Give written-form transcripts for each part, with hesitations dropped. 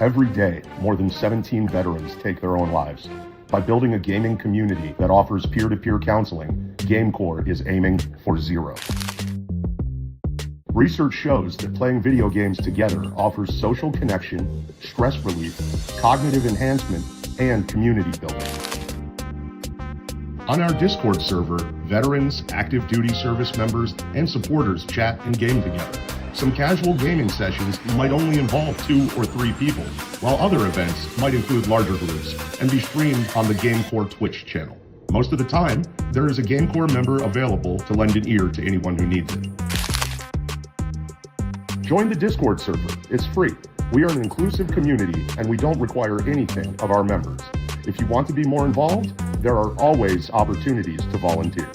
Every day, more than 17 veterans take their own lives. By building a gaming community that offers peer-to-peer counseling, GameCore is aiming for zero. Research shows that playing video games together offers social connection, stress relief, cognitive enhancement, and community building. On our Discord server, veterans, active duty service members, and supporters chat and game together. Some casual gaming sessions might only involve 2 or 3 people, while other events might include larger groups and be streamed on the GameCore Twitch channel. Most of the time, there is a GameCore member available to lend an ear to anyone who needs it. Join the Discord server. It's free. We are an inclusive community and we don't require anything of our members. If you want to be more involved, there are always opportunities to volunteer.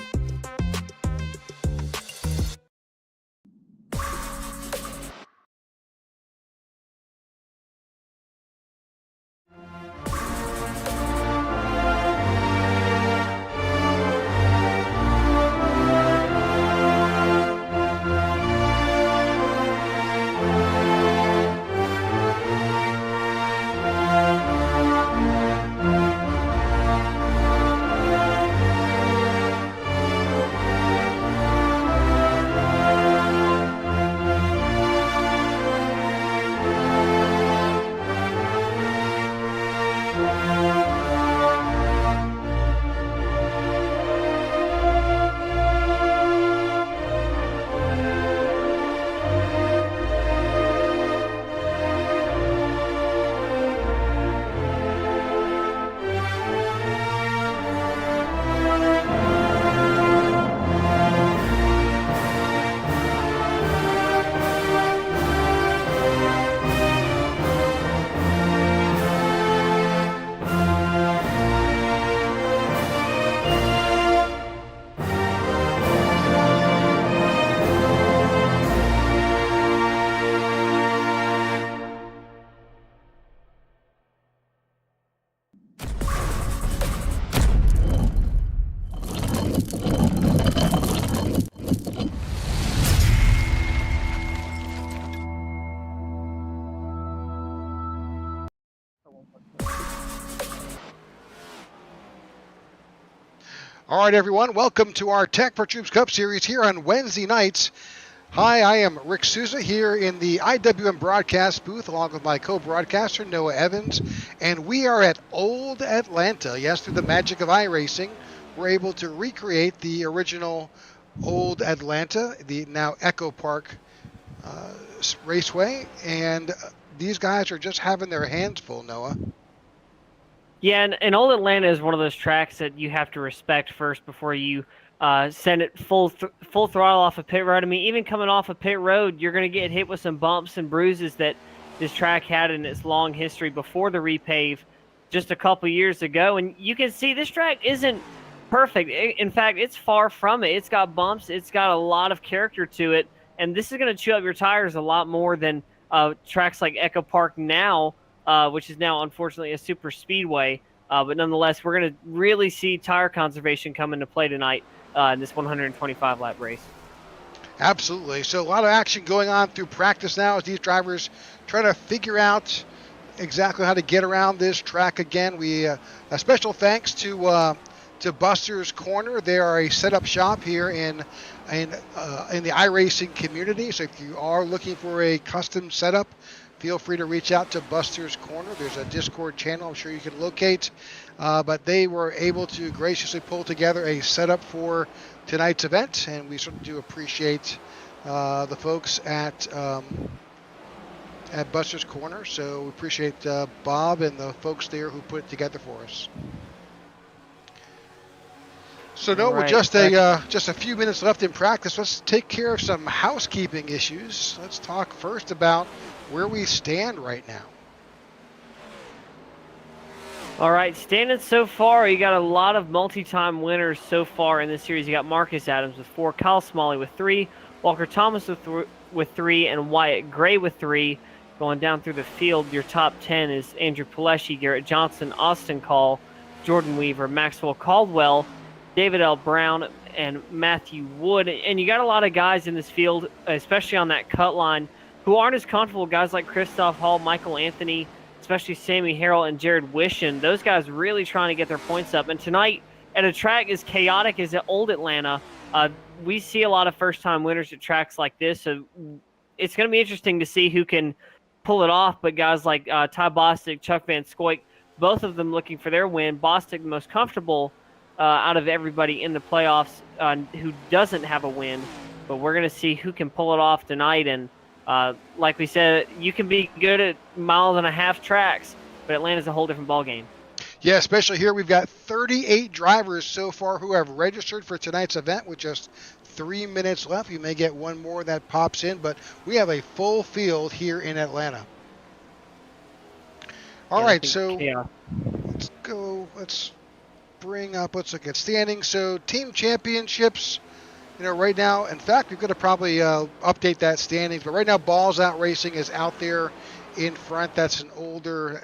All right, everyone, welcome to our Tech4Troops Cup Series here on Wednesday nights. Hi, I am Rick Souza here in the IWM broadcast booth along with my co-broadcaster, Noah Evans, and we are at Old Atlanta. Yes, through the magic of iRacing, we're able to recreate the original Old Atlanta, the now Echo Park Raceway, and these guys are just having their hands full, Noah. Yeah, and Old Atlanta is one of those tracks that you have to respect first before you send it full throttle off a pit road. I mean, even coming off a pit road, you're going to get hit with some bumps and bruises that this track had in its long history before the repave just a couple years ago. And you can see this track isn't perfect. In fact, it's far from it. It's got bumps. It's got a lot of character to it. And this is going to chew up your tires a lot more than tracks like Echo Park now, which is now, unfortunately, a super speedway. But nonetheless, we're going to really see tire conservation come into play tonight in this 125-lap race. Absolutely. So a lot of action going on through practice now as these drivers try to figure out exactly how to get around this track again. We a special thanks to Buster's Corner. They are a setup shop here in the iRacing community. So if you are looking for a custom setup, feel free to reach out to Buster's Corner. There's a Discord channel I'm sure you can locate. But they were able to graciously pull together a setup for tonight's event, and we certainly do appreciate the folks at Buster's Corner. So we appreciate Bob and the folks there who put it together for us. So no, Right. We're just a few minutes left in practice. Let's take care of some housekeeping issues. Let's talk first about where we stand right now. All right, standing so far, you got a lot of multi-time winners so far in this series. You got Marcus Adams with 4, Kyle Smalley with 3, Walker Thomas with 3, and Wyatt Gray with 3. Going down through the field, your top 10 is Andrew Pileshi, Garrett Johnson, Austin Call, Jordan Weaver, Maxwell Caldwell, David L. Brown, and Matthew Wood. And you got a lot of guys in this field, especially on that cut line, who aren't as comfortable. Guys like Christoph Hall, Michael Anthony, especially Sammy Harrell and Jared Wishin. Those guys really trying to get their points up. And tonight, at a track as chaotic as Old Atlanta, we see a lot of first-time winners at tracks like this. So it's going to be interesting to see who can pull it off. But guys like Ty Bostic, Chuck Van Scoik, both of them looking for their win. Bostic the most comfortable out of everybody in the playoffs who doesn't have a win. But we're going to see who can pull it off tonight. And like we said, you can be good at 1.5-mile tracks, but Atlanta's a whole different ballgame. Yeah, especially here, we've got 38 drivers so far who have registered for tonight's event with just 3 minutes left. You may get one more that pops in, but we have a full field here in Atlanta. All right, so let's go. Let's look at standings. So team championships, right now, in fact, we're going to probably update that standings, but right now Balls Out Racing is out there in front. That's an older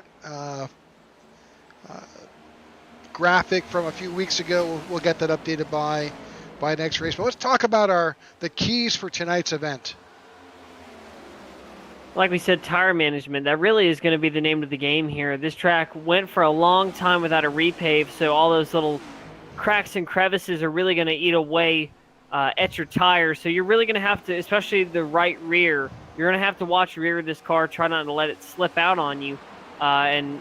graphic from a few weeks ago. We'll get that updated by next race. But let's talk about the keys for tonight's event. Like we said, tire management. That really is going to be the name of the game here. This track went for a long time without a repave, so all those little cracks and crevices are really going to eat away at your tires. So you're really going to have to, especially the right rear, you're going to have to watch the rear of this car, try not to let it slip out on you, and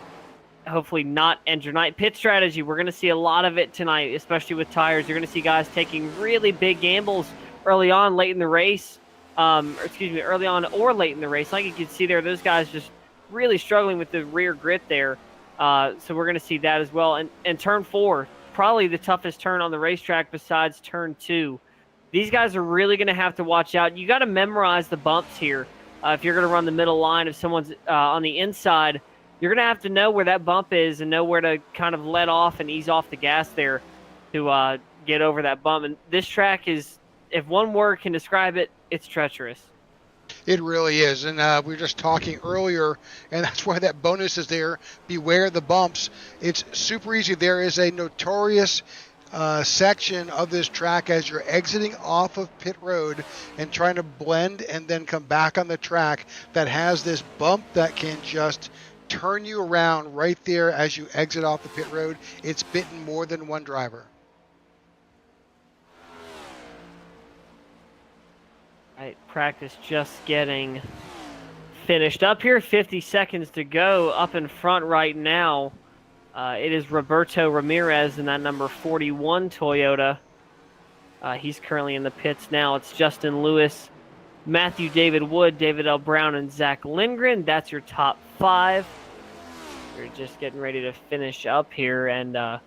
hopefully not end your night. Pit strategy, we're going to see a lot of it tonight, especially with tires. You're going to see guys taking really big gambles early on, late in the race. Early on or late in the race. Like you can see there, those guys just really struggling with the rear grit there. So we're going to see that as well. And turn 4, probably the toughest turn on the racetrack besides turn 2. These guys are really going to have to watch out. You got to memorize the bumps here. If you're going to run the middle line, if someone's on the inside, you're going to have to know where that bump is and know where to kind of let off and ease off the gas there to get over that bump. And this track is, if one word can describe it, it's treacherous. It really is. And we were just talking earlier, and that's why that bonus is there. Beware the bumps. It's super easy. There is a notorious section of this track as you're exiting off of pit road and trying to blend and then come back on the track that has this bump that can just turn you around right there as you exit off the pit road. It's bitten more than one driver. Right, practice just getting finished up here. 50 seconds to go. Up in front right now, it is Roberto Ramirez in that number 41 Toyota. He's currently in the pits now. It's Justin Lewis, Matthew David Wood, David L. Brown, and Zach Lindgren. That's your top 5. We're just getting ready to finish up here. And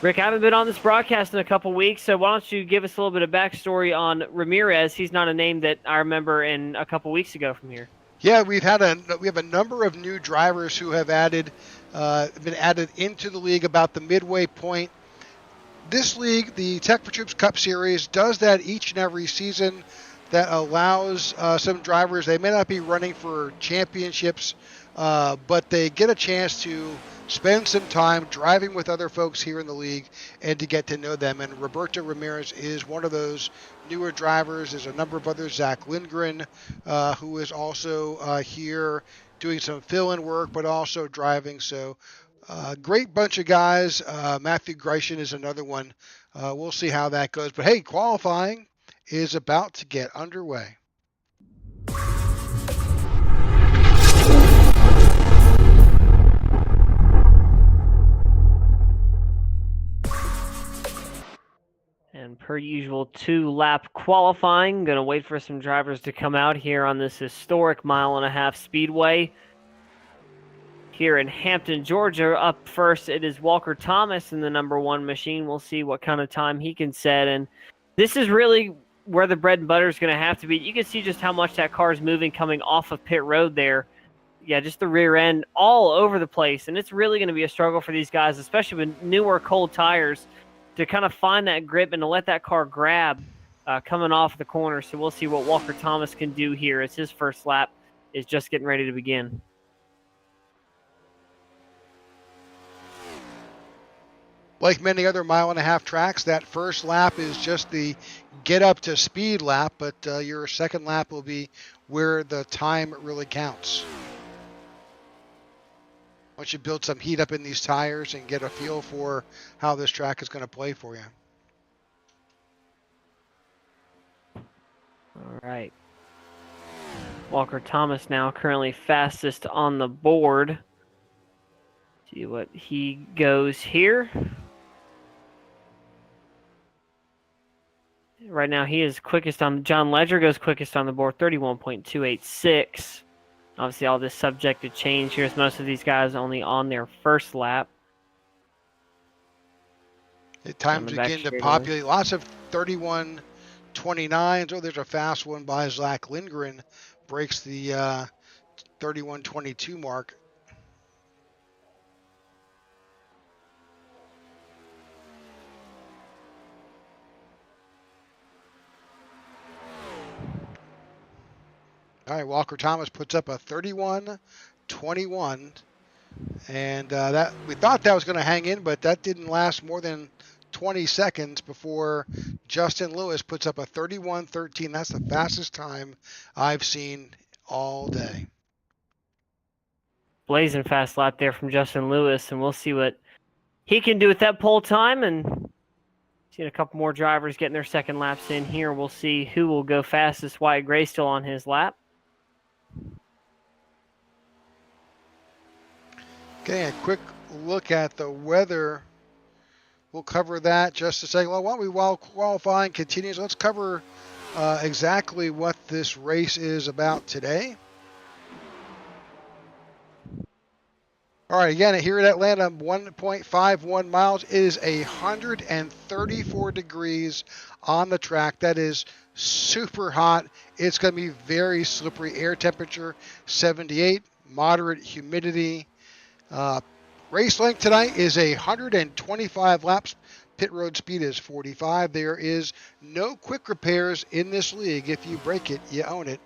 Rick, I haven't been on this broadcast in a couple weeks, so why don't you give us a little bit of backstory on Ramirez? He's not a name that I remember in a couple weeks ago from here. Yeah, we have a number of new drivers who have been added into the league about the midway point. This league, the Tech4Troops Cup Series, does that each and every season. That allows some drivers, they may not be running for championships, but they get a chance to spend some time driving with other folks here in the league and to get to know them. And Roberto Ramirez is one of those newer drivers. There's a number of others, Zach Lindgren, who is also here doing some fill-in work, but also driving. So great bunch of guys. Matthew Grecian is another one. We'll see how that goes. But hey, qualifying is about to get underway. And per usual, 2-lap qualifying. Going to wait for some drivers to come out here on this historic 1.5-mile speedway. Here in Hampton, Georgia, up first, it is Walker Thomas in the number 1 machine. We'll see what kind of time he can set. And this is really where the bread and butter is going to have to be. You can see just how much that car is moving coming off of pit road there. Yeah, just the rear end all over the place. And it's really going to be a struggle for these guys, especially with newer cold tires, to kind of find that grip and to let that car grab coming off the corner. So we'll see what Walker Thomas can do here as his first lap is just getting ready to begin. Like many other 1.5-mile tracks, that first lap is just the get up to speed lap, but your second lap will be where the time really counts. once you build some heat up in these tires and get a feel for how this track is going to play for you. All right. Walker Thomas now currently fastest on the board. See what he goes here. Right now he is quickest on. John Ledger goes quickest on the board, 31.286. Obviously all this subject to change here, as most of these guys only on their first lap. Times begin to populate. Lots of 31.29s. Oh, there's a fast one by Zach Lindgren. Breaks the 31.22 mark. All right, Walker Thomas puts up a 31.21, and that we thought that was going to hang in, but that didn't last more than 20 seconds before Justin Lewis puts up a 31.13. That's the fastest time I've seen all day. Blazing fast lap there from Justin Lewis, and we'll see what he can do with that pole time. And seeing a couple more drivers getting their second laps in here. We'll see who will go fastest. Wyatt Gray still on his lap. Getting a quick look at the weather. We'll cover that just a second. Well, while qualifying continues, let's cover exactly what this race is about today. All right, again, here at Atlanta, 1.51 miles. It is 134 degrees on the track. That is super hot. It's going to be very slippery. Air temperature, 78. Moderate humidity. Race length tonight is 125 laps. Pit road speed is 45. There is no quick repairs in this league. If you break it, you own it.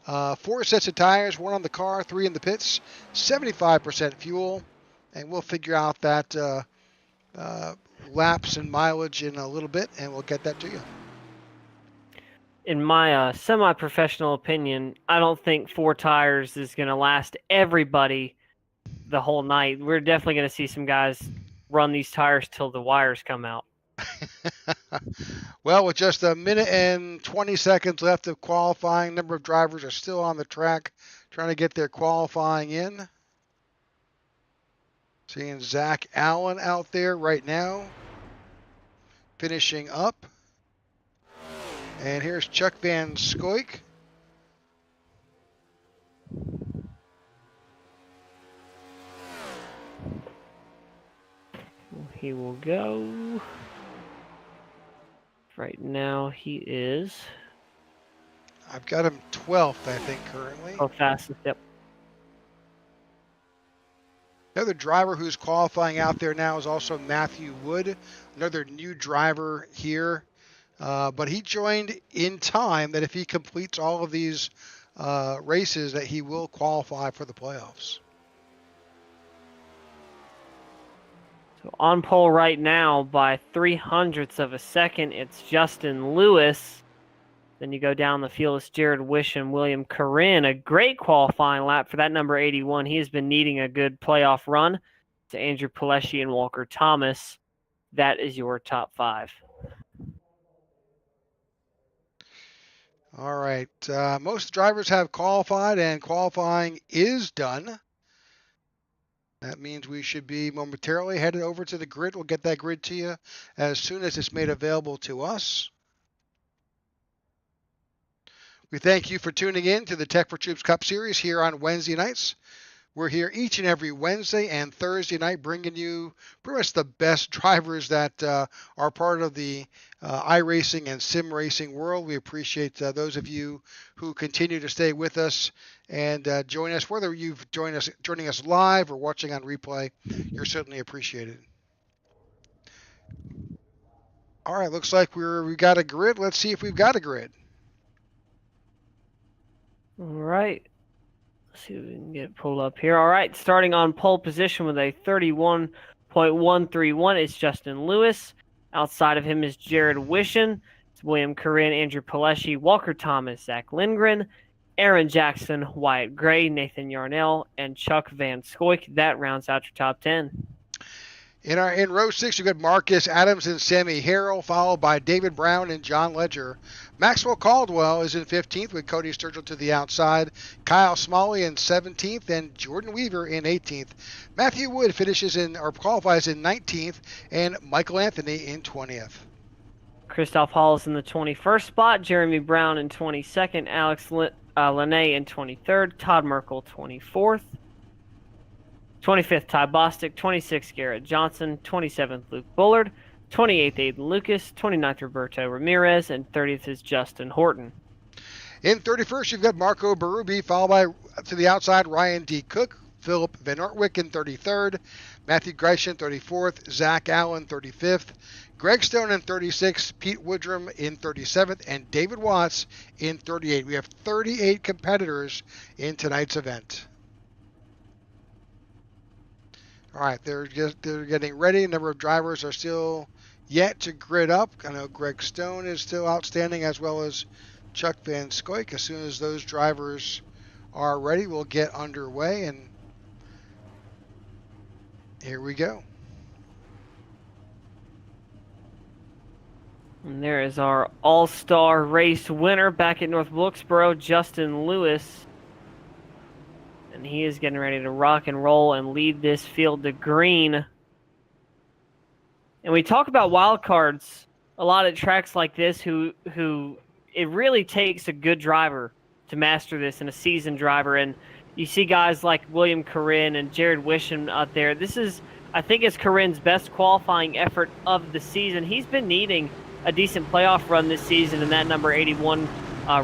4 sets of tires, 1 on the car, 3 in the pits, 75% fuel, and we'll figure out that laps and mileage in a little bit, and we'll get that to you. In my semi-professional opinion, I don't think 4 tires is going to last everybody the whole night. We're definitely going to see some guys run these tires till the wires come out. Well, with just a minute and 20 seconds left of qualifying, a number of drivers are still on the track trying to get their qualifying in. Seeing Zach Allen out there right now, finishing up. And here's Chuck Van Scoik. He will go. Right now he is. I've got him 12th, I think, currently. Oh, fastest, yep. Another driver who's qualifying out there now is also Matthew Wood, another new driver here. But he joined in time that if he completes all of these races that he will qualify for the playoffs. So on pole right now by 0.03 of a second, it's Justin Lewis. Then you go down the field, it's Jared Wish and William Corinne. A great qualifying lap for that number 81. He has been needing a good playoff run. To Andrew Pileshi and Walker Thomas. That is your top 5. All right. Most drivers have qualified, and qualifying is done. That means we should be momentarily headed over to the grid. We'll get that grid to you as soon as it's made available to us. We thank you for tuning in to the Tech4Troops Cup Series here on Wednesday nights. We're here each and every Wednesday and Thursday night bringing you pretty much the best drivers that are part of the iRacing and sim racing world. We appreciate those of you who continue to stay with us and join us, whether you've joining us live or watching on replay. You're certainly appreciated. All right, looks like we got a grid. Let's see if we've got a grid. All right. Let's see if we can get it pulled up here. All right, starting on pole position with a 31.131, it's Justin Lewis. Outside of him is Jared Wishen. It's William Corinne, Andrew Pileshi, Walker Thomas, Zach Lindgren. Aaron Jackson, Wyatt Gray, Nathan Yarnell, and Chuck Van Scoyk. That rounds out your top 10. In row 6, you've got Marcus Adams and Sammy Harrell, followed by David Brown and John Ledger. Maxwell Caldwell is in 15th with Cody Sturgill to the outside. Kyle Smalley in 17th and Jordan Weaver in 18th. Matthew Wood qualifies in 19th and Michael Anthony in 20th. Christoph Hall is in the 21st spot. Jeremy Brown in 22nd. Alex Lene in 23rd. Todd Merkel 24th. 25th, Ty Bostic. 26th, Garrett Johnson. 27th, Luke Bullard. 28th, Aiden Lucas. 29th, Roberto Ramirez. And 30th is Justin Horton. In 31st, you've got Marco Berube, followed by, to the outside, Ryan D. Cook. Philip Van Ortwick in 33rd. Matthew Grecian, 34th. Zach Allen, 35th. Greg Stone in 36th. Pete Woodrum in 37th. And David Watts in 38th. We have 38 competitors in tonight's event. All right, they're getting ready. A number of drivers are still yet to grid up. I know Greg Stone is still outstanding, as well as Chuck Van Scoyk. As soon as those drivers are ready, we'll get underway, and here we go. And there is our all-star race winner back at North Wilkesboro, Justin Lewis. And he is getting ready to rock and roll and lead this field to green. And we talk about wild cards a lot at tracks like this who it really takes a good driver to master this, and a seasoned driver. And you see guys like William Corinne and Jared Wisham out there. This is, I think, it's Corinne's best qualifying effort of the season. He's been needing a decent playoff run this season in that number 81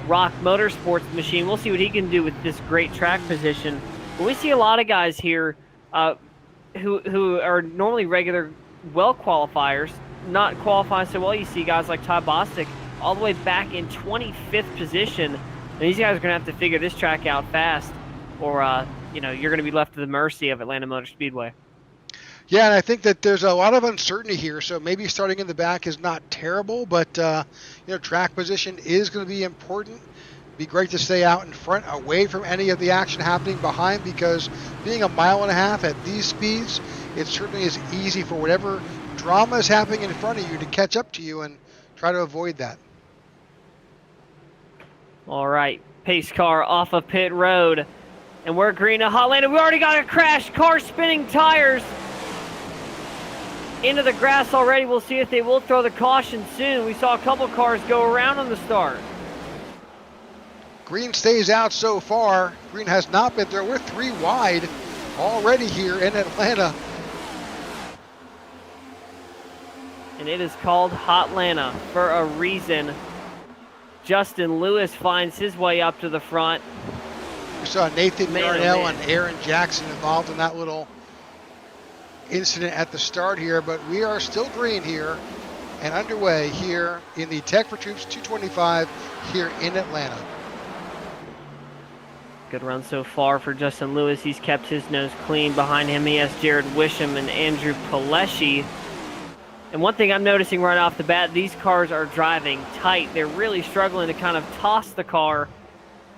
Rock Motorsports machine. We'll see what he can do with this great track position. But we see a lot of guys here who are normally regular well qualifiers not qualifying so well. You see guys like Ty Bostic all the way back in 25th position. And these guys are going to have to figure this track out fast, or you're going to be left to the mercy of Atlanta Motor Speedway. Yeah, and I think that there's a lot of uncertainty here, so maybe starting in the back is not terrible, but track position is going to be important. Be great to stay out in front, away from any of the action happening behind, because being a mile and a half at these speeds, it certainly is easy for whatever drama is happening in front of you to catch up to you and try to avoid that. All right, pace car off of pit road, and we're green to hot lane. We already got a crash, car spinning tires into the grass already. We'll see if they will throw the caution soon. We saw a couple cars go around on the start. Green stays out so far. Green has not been there. We're 3 wide already here in Atlanta. And it is called Hotlanta for a reason. Justin Lewis finds his way up to the front. We saw Nathan Yarnell and Aaron Jackson involved in that little incident at the start here, but we are still green here and underway here in the Tech4Troops 225 here in Atlanta. Good run so far for Justin Lewis. He's kept his nose clean. Behind him, he has Jared Wisham and Andrew Pileshi. And one thing I'm noticing right off the bat, these cars are driving tight. They're really struggling to kind of toss the car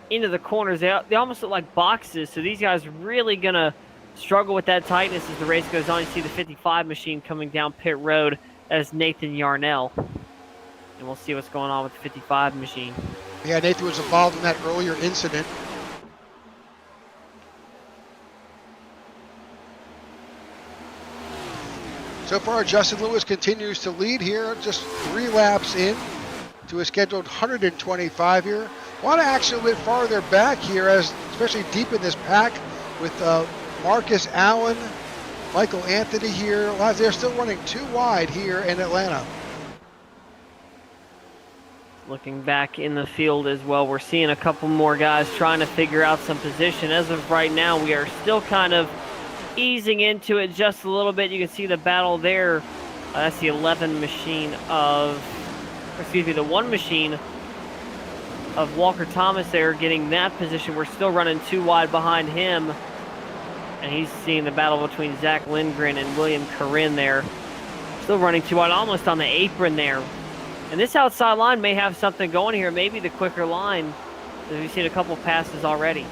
into the corners. They almost look like boxes, so these guys are really going to struggle with that tightness as the race goes on. You see the 55 machine coming down pit road as Nathan Yarnell. And we'll see what's going on with the 55 machine. Yeah, Nathan was involved in that earlier incident. So far, Justin Lewis continues to lead here, just 3 laps in to a scheduled 125 here. A lot of action a bit farther back here, especially deep in this pack with Marcus Allen, Michael Anthony here. They're still running 2 wide here in Atlanta. Looking back in the field as well, we're seeing a couple more guys trying to figure out some position. As of right now, we are still kind of easing into it just a little bit. You can see the battle there. That's the 11 machine the 1 machine of Walker Thomas there getting that position. We're still running 2 wide behind him. And he's seeing the battle between Zach Lindgren and William Corinne there. Still running 2 wide, almost on the apron there. And this outside line may have something going here. Maybe the quicker line We've seen a couple passes already.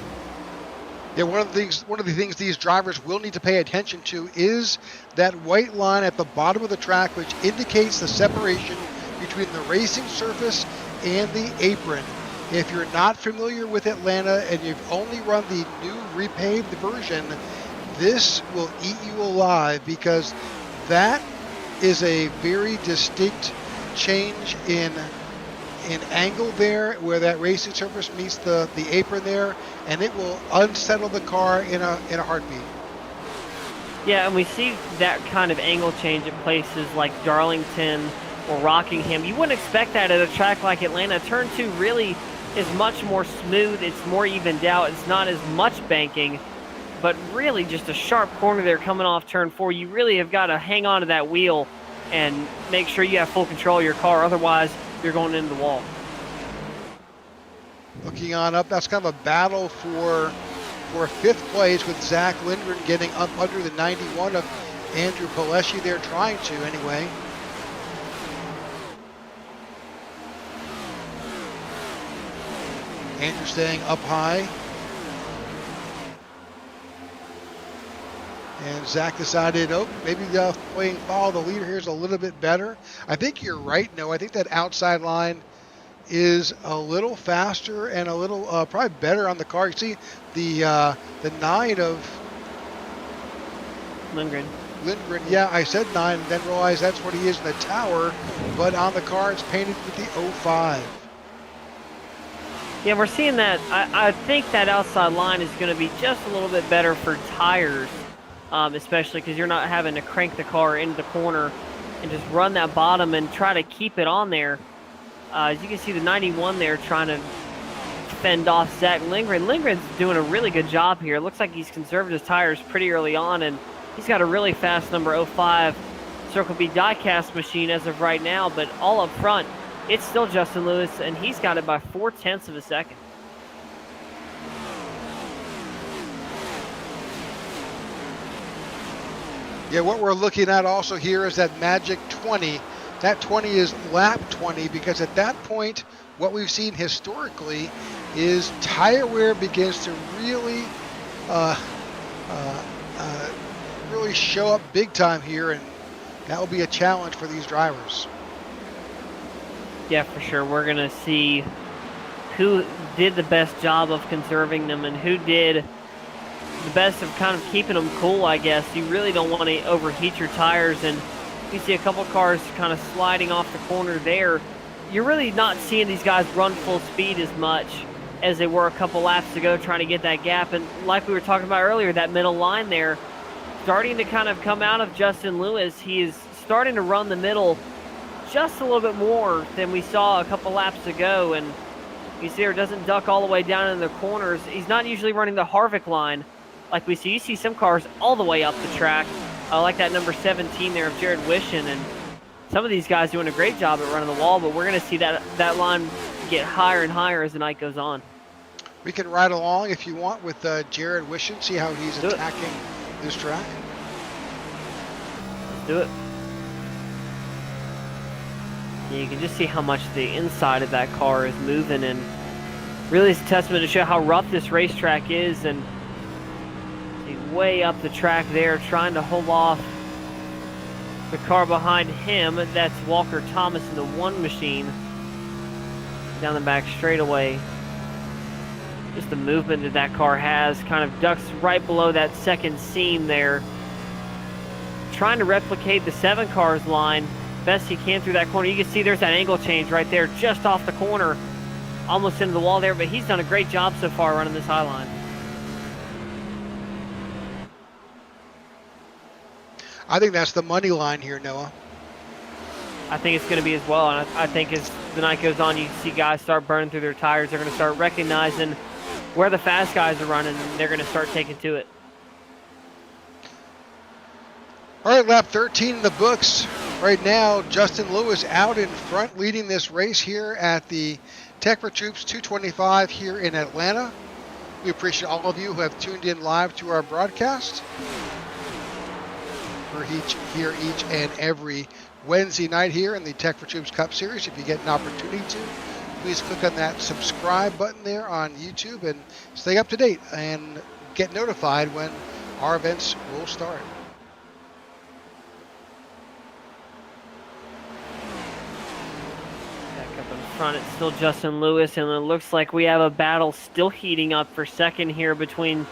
Yeah, one of the things these drivers will need to pay attention to is that white line at the bottom of the track, which indicates the separation between the racing surface and the apron. If you're not familiar with Atlanta and you've only run the new repaved version, this will eat you alive, because that is a very distinct change in angle there, where that racing surface meets the apron there, and it will unsettle the car in a heartbeat. Yeah, and we see that kind of angle change at places like Darlington or Rockingham. You wouldn't expect that at a track like Atlanta. Turn 2 really is much more smooth. It's more evened out. It's not as much banking, but really just a sharp corner there coming off turn 4. You really have got to hang on to that wheel and make sure you have full control of your car. Otherwise, you're going into the wall. Looking on up, that's kind of a battle for 5th place, with Zach Lindgren getting up under the 91 of Andrew Pileshi there, trying to anyway. Andrew staying up high. And Zach decided, maybe playing follow the leader here is a little bit better. I think you're right, no. I think that outside line is a little faster and a little probably better on the car. You see the 9 of Lindgren. Yeah, I said 9 and then realized that's what he is in the tower, but on the car it's painted with the 05. Yeah, we're seeing that. I think that outside line is going to be just a little bit better for tires, especially because you're not having to crank the car into the corner and just run that bottom and try to keep it on there. As you can see, the 91 there trying to fend off Zach Lindgren. Lindgren's doing a really good job here. It looks like he's conserved his tires pretty early on, and he's got a really fast number 05 Circle B diecast machine as of right now, but all up front, it's still Justin Lewis, and he's got it by 0.4 of a second. Yeah, what we're looking at also here is that magic 20. That 20 is lap 20, because at that point, what we've seen historically is tire wear begins to really really show up big time here, and that will be a challenge for these drivers. Yeah, for sure. We're going to see who did the best job of conserving them and who did the best of kind of keeping them cool, I guess. You really don't want to overheat your tires, and you see a couple cars kind of sliding off the corner there. You're really not seeing these guys run full speed as much as they were a couple laps ago trying to get that gap. And like we were talking about earlier, that middle line there starting to kind of come out of Justin Lewis. He is starting to run the middle just a little bit more than we saw a couple laps ago, and you see there doesn't duck all the way down in the corners. He's not usually running the Harvick line like we see. You see some cars all the way up the track, like that number 17 there of Jared Wishon, and some of these guys doing a great job at running the wall, but we're going to see that line get higher and higher as the night goes on. We can ride along if you want with Jared Wishon, see how he's attacking this track. Let's do it. You can just see how much the inside of that car is moving, and really it's a testament to show how rough this racetrack is. And see way up the track there trying to hold off the car behind him. That's Walker Thomas in the 1 machine down the back straightaway. Just the movement that that car has, kind of ducks right below that second seam there, trying to replicate the 7 cars line best he can through that corner. You can see there's that angle change right there just off the corner, almost into the wall there, but he's done a great job so far running this high line. I think that's the money line here, Noah. I think it's going to be as well, and I think as the night goes on, you see guys start burning through their tires. They're going to start recognizing where the fast guys are running, and they're going to start taking to it. All right, lap 13 in the books. Right now, Justin Lewis out in front, leading this race here at the Tech4Troops 225 here in Atlanta. We appreciate all of you who have tuned in live to our broadcast. We're here each and every Wednesday night here in the Tech4Troops Cup Series. If you get an opportunity to, please click on that subscribe button there on YouTube and stay up to date and get notified when our events will start. Back up in front, it's still Justin Lewis, and it looks like we have a battle still heating up for second here between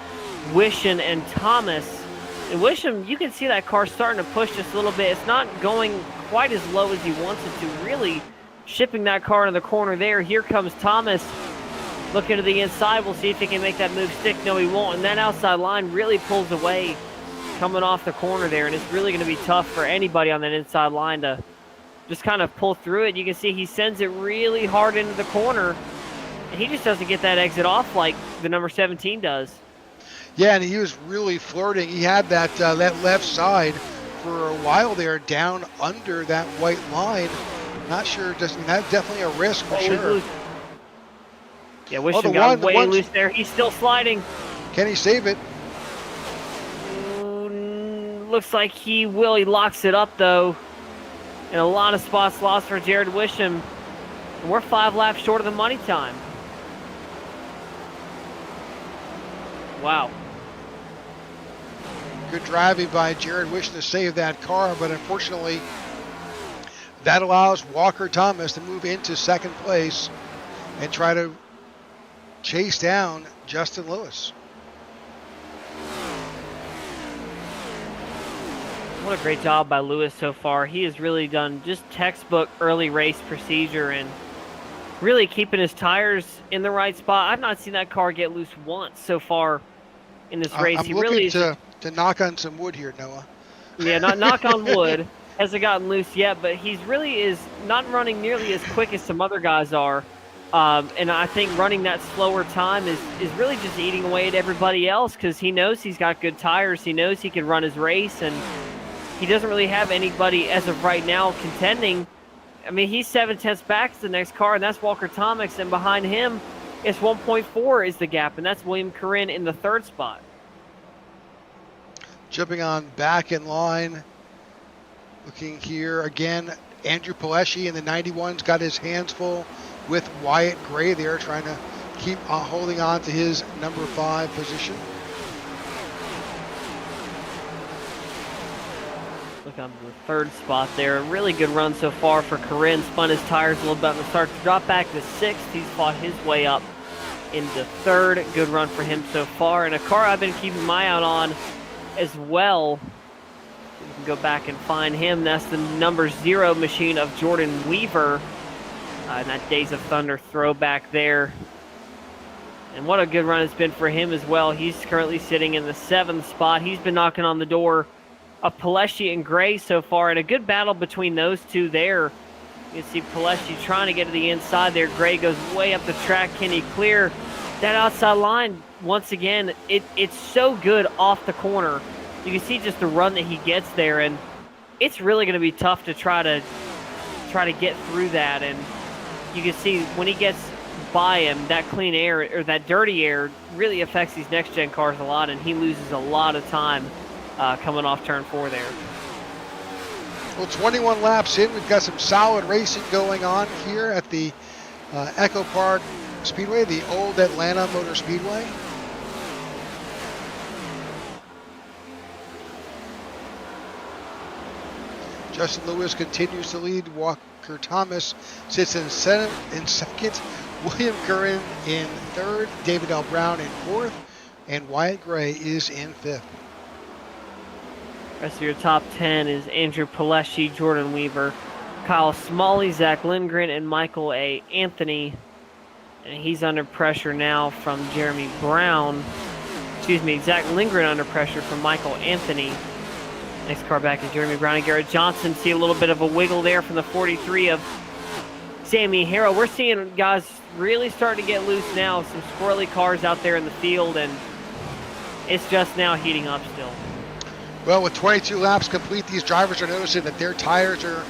Wisham and Thomas. And Wisham, you can see that car starting to push just a little bit. It's not going quite as low as he wants it to, really shipping that car into the corner there. Here comes Thomas looking to the inside. We'll see if he can make that move stick. No, he won't. And that outside line really pulls away coming off the corner there, and it's really going to be tough for anybody on that inside line to just kind of pull through it. You can see he sends it really hard into the corner, and he just doesn't get that exit off like the number 17 does. Yeah, and he was really flirting. He had that that left side for a while there, down under that white line. Not sure, that's definitely a risk for sure. Yeah, Wisham got way loose there. He's still sliding. Can he save it? Looks like he will. He locks it up, though. And a lot of spots lost for Jared Wisham. And we're 5 laps short of the money time. Wow. Good driving by Jared Wisham to save that car, but unfortunately, that allows Walker Thomas to move into second place and try to chase down Justin Lewis. What a great job by Lewis so far. He has really done just textbook early race procedure and really keeping his tires in the right spot. I've not seen that car get loose once so far in this race. I'm looking to knock on some wood here, Noah. Yeah, not knock on wood. Hasn't gotten loose yet, but he's really is not running nearly as quick as some other guys are. And I think running that slower time is really just eating away at everybody else because he knows he's got good tires. He knows he can run his race, and he doesn't really have anybody as of right now contending. I mean, he's 7/10 back to the next car, and that's Walker Thomas, and behind him, it's 1.4 is the gap, and that's William Corinne in the 3rd spot. Jumping on back in line, looking here again, Andrew Paleschi in the 91's got his hands full with Wyatt Gray there, trying to keep holding on to his number 5 position. Look on the 3rd spot there. A really good run so far for Corinne. Spun his tires a little bit and start to drop back to 6th. He's fought his way up into 3rd. Good run for him so far. And a car I've been keeping my eye out on as well. We can go back and find him. That's the number 0 machine of Jordan Weaver. And that Days of Thunder throwback there. And what a good run it's been for him as well. He's currently sitting in the 7th spot. He's been knocking on the door of Paleschi and Gray so far, and a good battle between those two there. You can see Paleschi trying to get to the inside there. Gray goes way up the track. Can he clear that outside line? Once again, it's so good off the corner. You can see just the run that he gets there, and it's really going to be tough to try to get through that. And you can see when he gets by him, that clean air or that dirty air really affects these next gen cars a lot, and he loses a lot of time coming off turn 4 there. Well, 21 laps in, we've got some solid racing going on here at the Echo Park Speedway, the old Atlanta Motor Speedway. Justin Lewis continues to lead. Walker Thomas sits in second. William Curran in 3rd. David L. Brown in 4th. And Wyatt Gray is in 5th. Rest of your top 10 is Andrew Paleschi, Jordan Weaver, Kyle Smalley, Zach Lindgren, and Michael A. Anthony. And he's under pressure now from Jeremy Brown. Excuse me, Zach Lindgren under pressure from Michael Anthony. Next car back is Jeremy Brown and Garrett Johnson. See a little bit of a wiggle there from the 43 of Sammy Harrell. We're seeing guys really starting to get loose now. Some squirrely cars out there in the field, and it's just now heating up still. Well, with 22 laps complete, these drivers are noticing that their tires are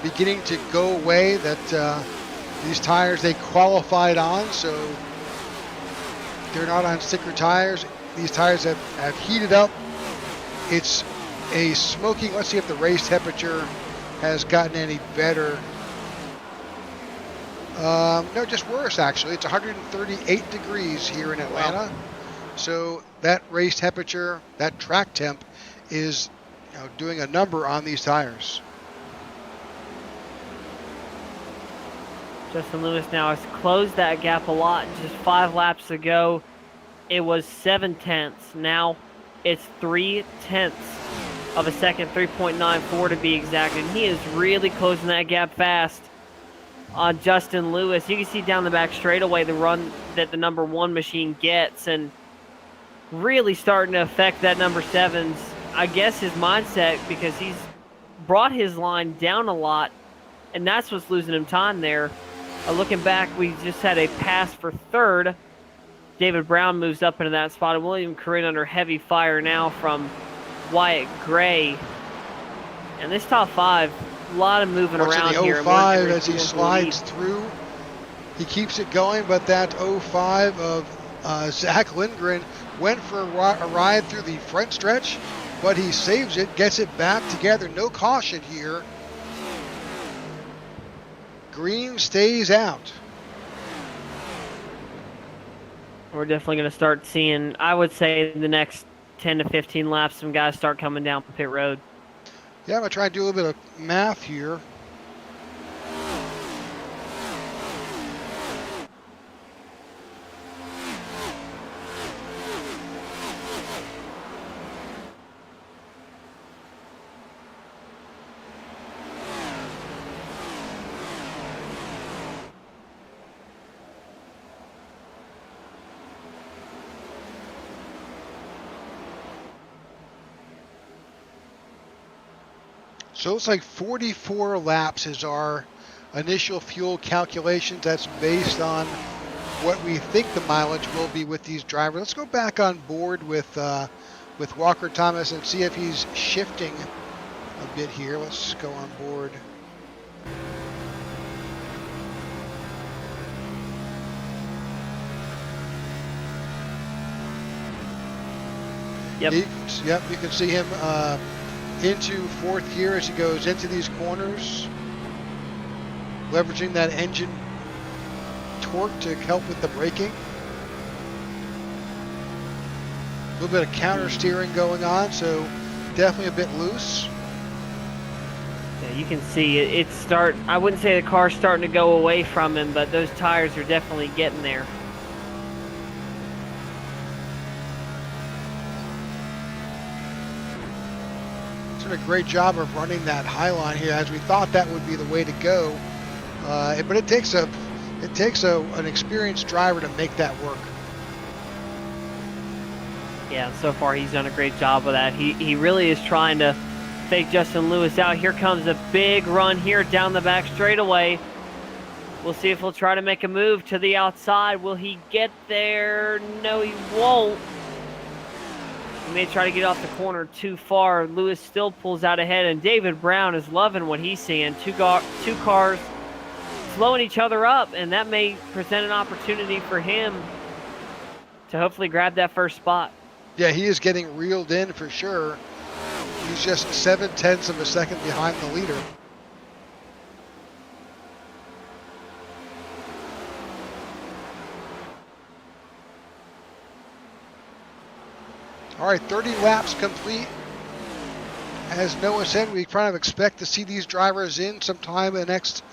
beginning to go away, that these tires they qualified on, so they're not on sticker tires. These tires have heated up. It's a smoking, let's see if the race temperature has gotten any better. No, just worse actually. It's 138 degrees here in Atlanta. Wow. So that race temperature, that track temp, is doing a number on these tires. Justin Lewis now has closed that gap a lot. Just 5 laps ago, it was 0.7. Now it's 0.3 of a second, 3.94 to be exact, and he is really closing that gap fast on Justin Lewis. You can see down the back straightaway the run that the number 1 machine gets, and really starting to affect that number 7's, I guess, his mindset, because he's brought his line down a lot, and that's what's losing him time there. Looking back, we just had a pass for 3rd. David Brown moves up into that spot, and William Corinne under heavy fire now from Wyatt Gray. And this top 5, a lot of moving around the here. 05 as he slides through. He keeps it going, but that 05 of Zach Lindgren went for a ride through the front stretch, but he saves it, gets it back together. No caution here. Green stays out. We're definitely going to start seeing, I would say, in the next 10 to 15 laps, some guys start coming down pit road. Yeah, I'm going to try and do a little bit of math here. So it's like 44 laps is our initial fuel calculations. That's based on what we think the mileage will be with these drivers. Let's go back on board with Walker Thomas and see if he's shifting a bit here. Let's go on board. Yep. Yep, you can see him into 4th gear as he goes into these corners, leveraging that engine torque to help with the braking. A little bit of counter steering going on, so definitely a bit loose. Yeah, you can see it start. I wouldn't say the car's starting to go away from him, but those tires are definitely getting there. A great job of running that high line here, as we thought that would be the way to go, but it takes an experienced driver to make that work. Yeah, so far he's done a great job of that. He really is trying to fake Justin Lewis out. Here comes a big run here down the back straightaway. We'll see if he'll try to make a move to the outside. Will he get there? No, he won't. He may try to get off the corner too far. Lewis still pulls out ahead, and David Brown is loving what he's seeing. Two cars slowing each other up, and that may present an opportunity for him to hopefully grab that first spot. Yeah, he is getting reeled in for sure. He's just 0.7 of a second behind the leader. All right, 30 laps complete. As Noah said, we kind of expect to see these drivers in sometime in the next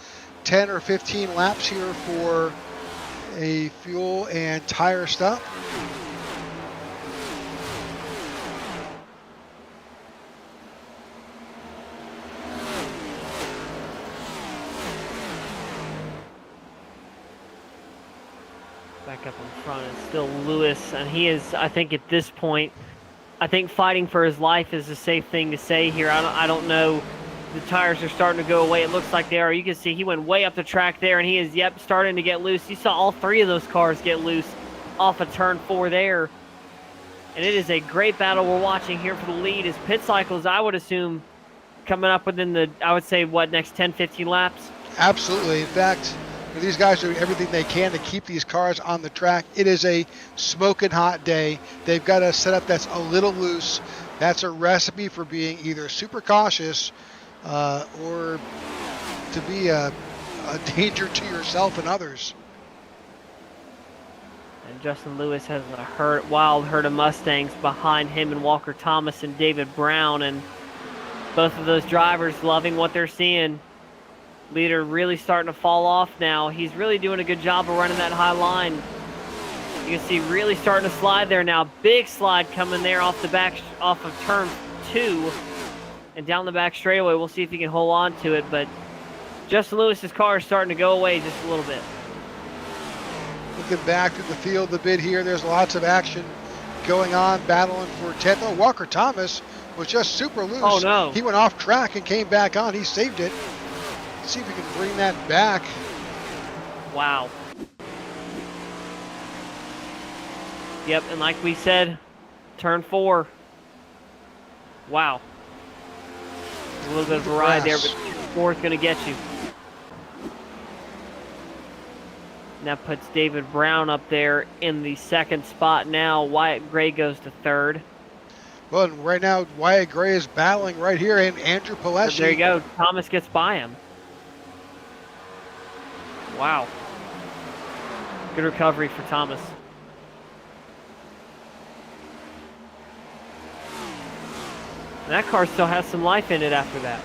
10 or 15 laps here for a fuel and tire stop. Back up in front is still Lewis, and he is, I think at this point, I think fighting for his life is a safe thing to say here. I don't know. The tires are starting to go away. It looks like they are. You can see he went way up the track there, and he is, starting to get loose. You saw all 3 of those cars get loose off of turn 4 there. And it is a great battle we're watching here for the lead. As pit cycles, I would assume, coming up within the, I would say, next 10, 15 laps? Absolutely. In fact, these guys are doing everything they can to keep these cars on the track. It is a smoking hot day. They've got a setup that's a little loose. That's a recipe for being either super cautious or to be a a danger to yourself and others. And Justin Lewis has a wild herd of Mustangs behind him, and Walker Thomas and David Brown, and both of those drivers loving what they're seeing. Leader really starting to fall off now. He's really doing a good job of running that high line. You can see really starting to slide there now. Big slide coming there off of turn 2 and down the back straightaway. We'll see if he can hold on to it, but Justin Lewis's car is starting to go away just a little bit. Looking back through the field a bit here, there's lots of action going on, battling for 10th. Oh, Walker Thomas was just super loose. Oh, no. He went off track and came back on. He saved it. Let's see if we can bring that back. Wow. Yep, and like we said, turn 4. Wow. A little bit of a ride there, but 4 is going to get you. And that puts David Brown up there in the 2nd spot now. Wyatt Gray goes to 3rd. Well, and right now, Wyatt Gray is battling right here, and Andrew Pileshi. There you go. Thomas gets by him. Wow. Good recovery for Thomas. And that car still has some life in it after that.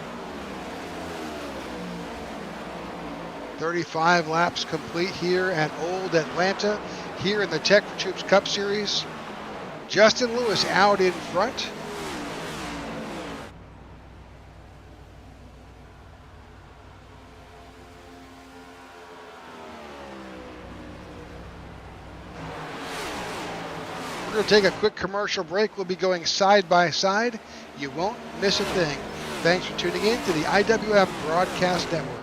35 laps complete here at Old Atlanta, here in the Tech4Troops Cup Series. Justin Lewis out in front. We're going to take a quick commercial break. We'll be going side by side. You won't miss a thing. Thanks for tuning in to the IWF Broadcast Network.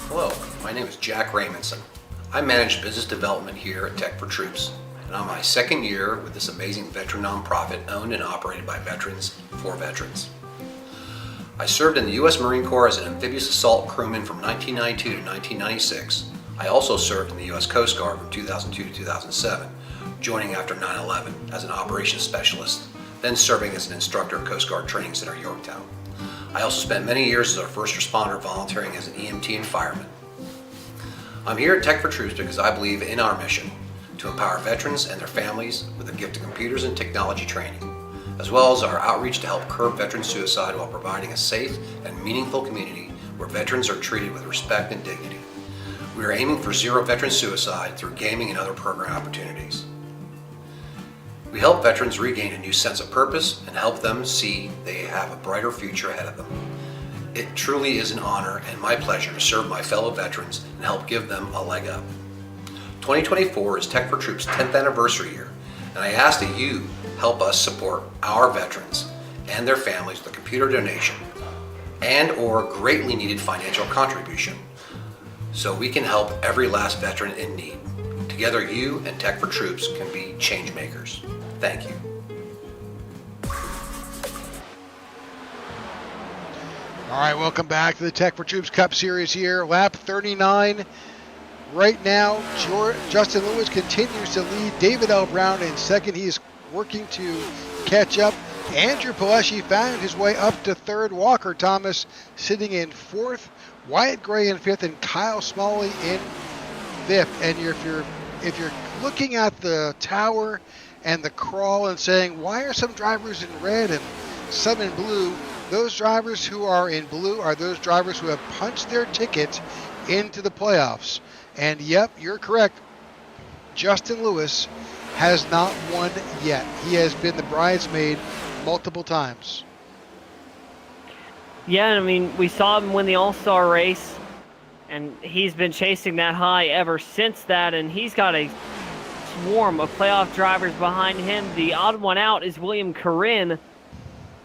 Hello, my name is Jack Raymondson. I manage business development here at Tech4Troops, and I'm my 2nd year with this amazing veteran nonprofit owned and operated by veterans for veterans. I served in the U.S. Marine Corps as an amphibious assault crewman from 1992 to 1996. I also served in the U.S. Coast Guard from 2002 to 2007, joining after 9/11 as an operations specialist, then serving as an instructor at Coast Guard Training Center, Yorktown. I also spent many years as a first responder volunteering as an EMT and fireman. I'm here at Tech4Troops because I believe in our mission to empower veterans and their families with the gift of computers and technology training, as well as our outreach to help curb veteran suicide while providing a safe and meaningful community where veterans are treated with respect and dignity. We are aiming for zero veteran suicide through gaming and other program opportunities. We help veterans regain a new sense of purpose and help them see they have a brighter future ahead of them. It truly is an honor and my pleasure to serve my fellow veterans and help give them a leg up. 2024 is Tech4Troops' 10th anniversary year, and I ask that you help us support our veterans and their families with a computer donation and or greatly needed financial contribution so we can help every last veteran in need. Together, you and Tech4Troops can be change makers. Thank you. All right, welcome back to the Tech4Troops Cup Series here. Lap 39. Right now, Justin Lewis continues to lead. David L. Brown in 2nd. He is working to catch up. Andrew Pileshi found his way up to 3rd. Walker Thomas sitting in 4th. Wyatt Gray in 5th, and Kyle Smalley in 5th. And if you're looking at the tower and the crawl and saying, why are some drivers in red and some in blue? Those drivers who are in blue are those drivers who have punched their ticket into the playoffs. And yep, you're correct. Justin Lewis has not won yet. He has been the bridesmaid multiple times. Yeah, I mean, we saw him win the All-Star race, and he's been chasing that high ever since that, and he's got a swarm of playoff drivers behind him. The odd one out is William Corinne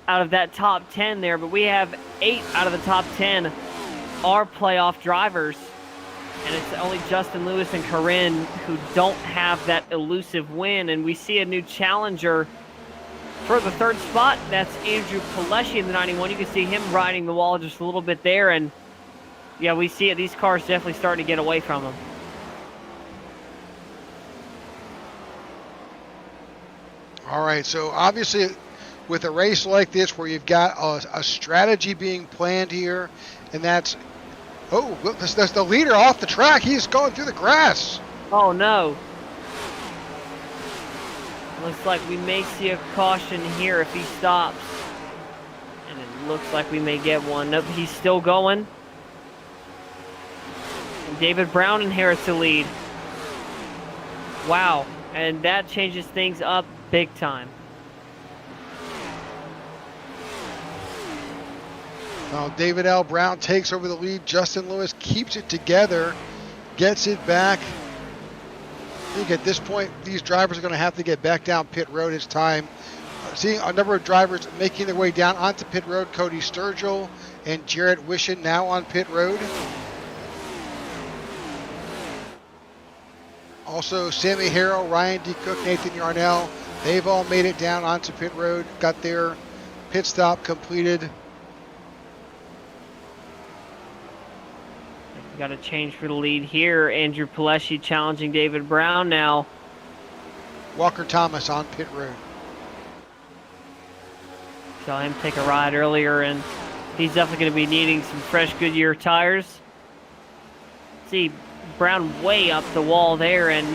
out of that top 10 there, but we have 8 out of the top 10 are playoff drivers, and it's only Justin Lewis and Corinne who don't have that elusive win, and we see a new challenger for the 3rd spot. That's Andrew Pileshi in the 91. You can see him riding the wall just a little bit there, and yeah, we see it. These cars definitely starting to get away from him. All right, so obviously with a race like this where you've got a strategy being planned here, and that's Oh, look, that's the leader off the track. He's going through the grass. Oh no. Looks like we may see a caution here if he stops. And it looks like we may get one. Nope, he's still going. And David Brown inherits the lead. Wow, and that changes things up big time. Well, David L. Brown takes over the lead. Justin Lewis keeps it together, gets it back. I think at this point, these drivers are going to have to get back down pit road. It's time. Seeing a number of drivers making their way down onto pit road. Cody Sturgill and Jarrett Wishin now on pit road. Also, Sammy Harrell, Ryan D. Cook, Nathan Yarnell, they've all made it down onto pit road, got their pit stop completed. Got a change for the lead here. Andrew Pileshi challenging David Brown now. Walker Thomas on pit road. Saw him take a ride earlier, and he's definitely going to be needing some fresh Goodyear tires. See Brown way up the wall there, and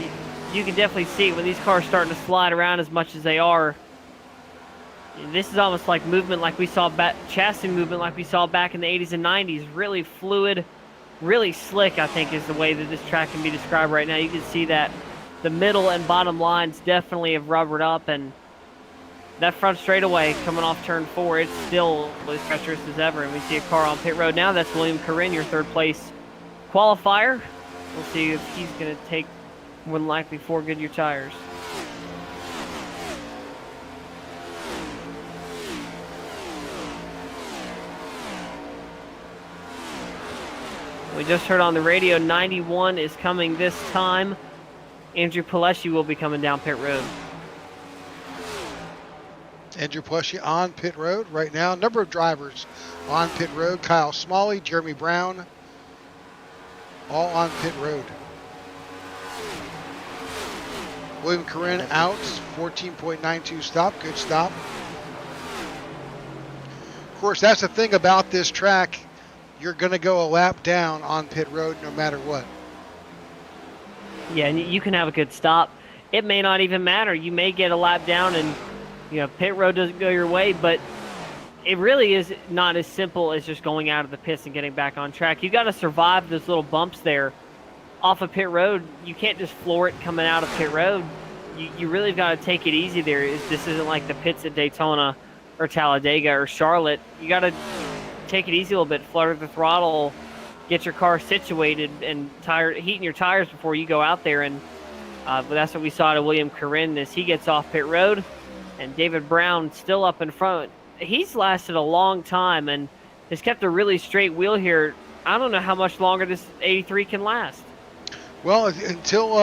you can definitely see when these cars starting to slide around as much as they are. This is almost like movement like we saw back, chassis movement like we saw back in the 80s and 90s. Really fluid, really slick, I think is the way that this track can be described right now. You can see that the middle and bottom lines definitely have rubbered up, and that front straightaway coming off turn 4, it's still as treacherous as ever. And we see a car on pit road now. That's William Corinne, your third place qualifier. We'll see if he's going to take more than likely 4 Goodyear tires. We just heard on the radio 91 is coming this time. Andrew Pileshi will be coming down pit road. Andrew Pileshi on pit road right now. Number of drivers on pit road. Kyle Smalley, Jeremy Brown, all on pit road. William Corinne out, 14.92 stop. Good stop. Of course, that's the thing about this track. You're going to go a lap down on pit road no matter what. Yeah, and you can have a good stop. It may not even matter. You may get a lap down and, pit road doesn't go your way, but it really is not as simple as just going out of the pits and getting back on track. You got to survive those little bumps there off of pit road. You can't just floor it coming out of pit road. You really got to take it easy there. This isn't like the pits at Daytona or Talladega or Charlotte. You got to take it easy a little bit, flutter the throttle, get your car situated, and heating your tires before you go out there. And but that's what we saw to William Corinne as he gets off pit road. And David Brown still up in front. He's lasted a long time and has kept a really straight wheel here. I don't know how much longer this 83 can last. Well, until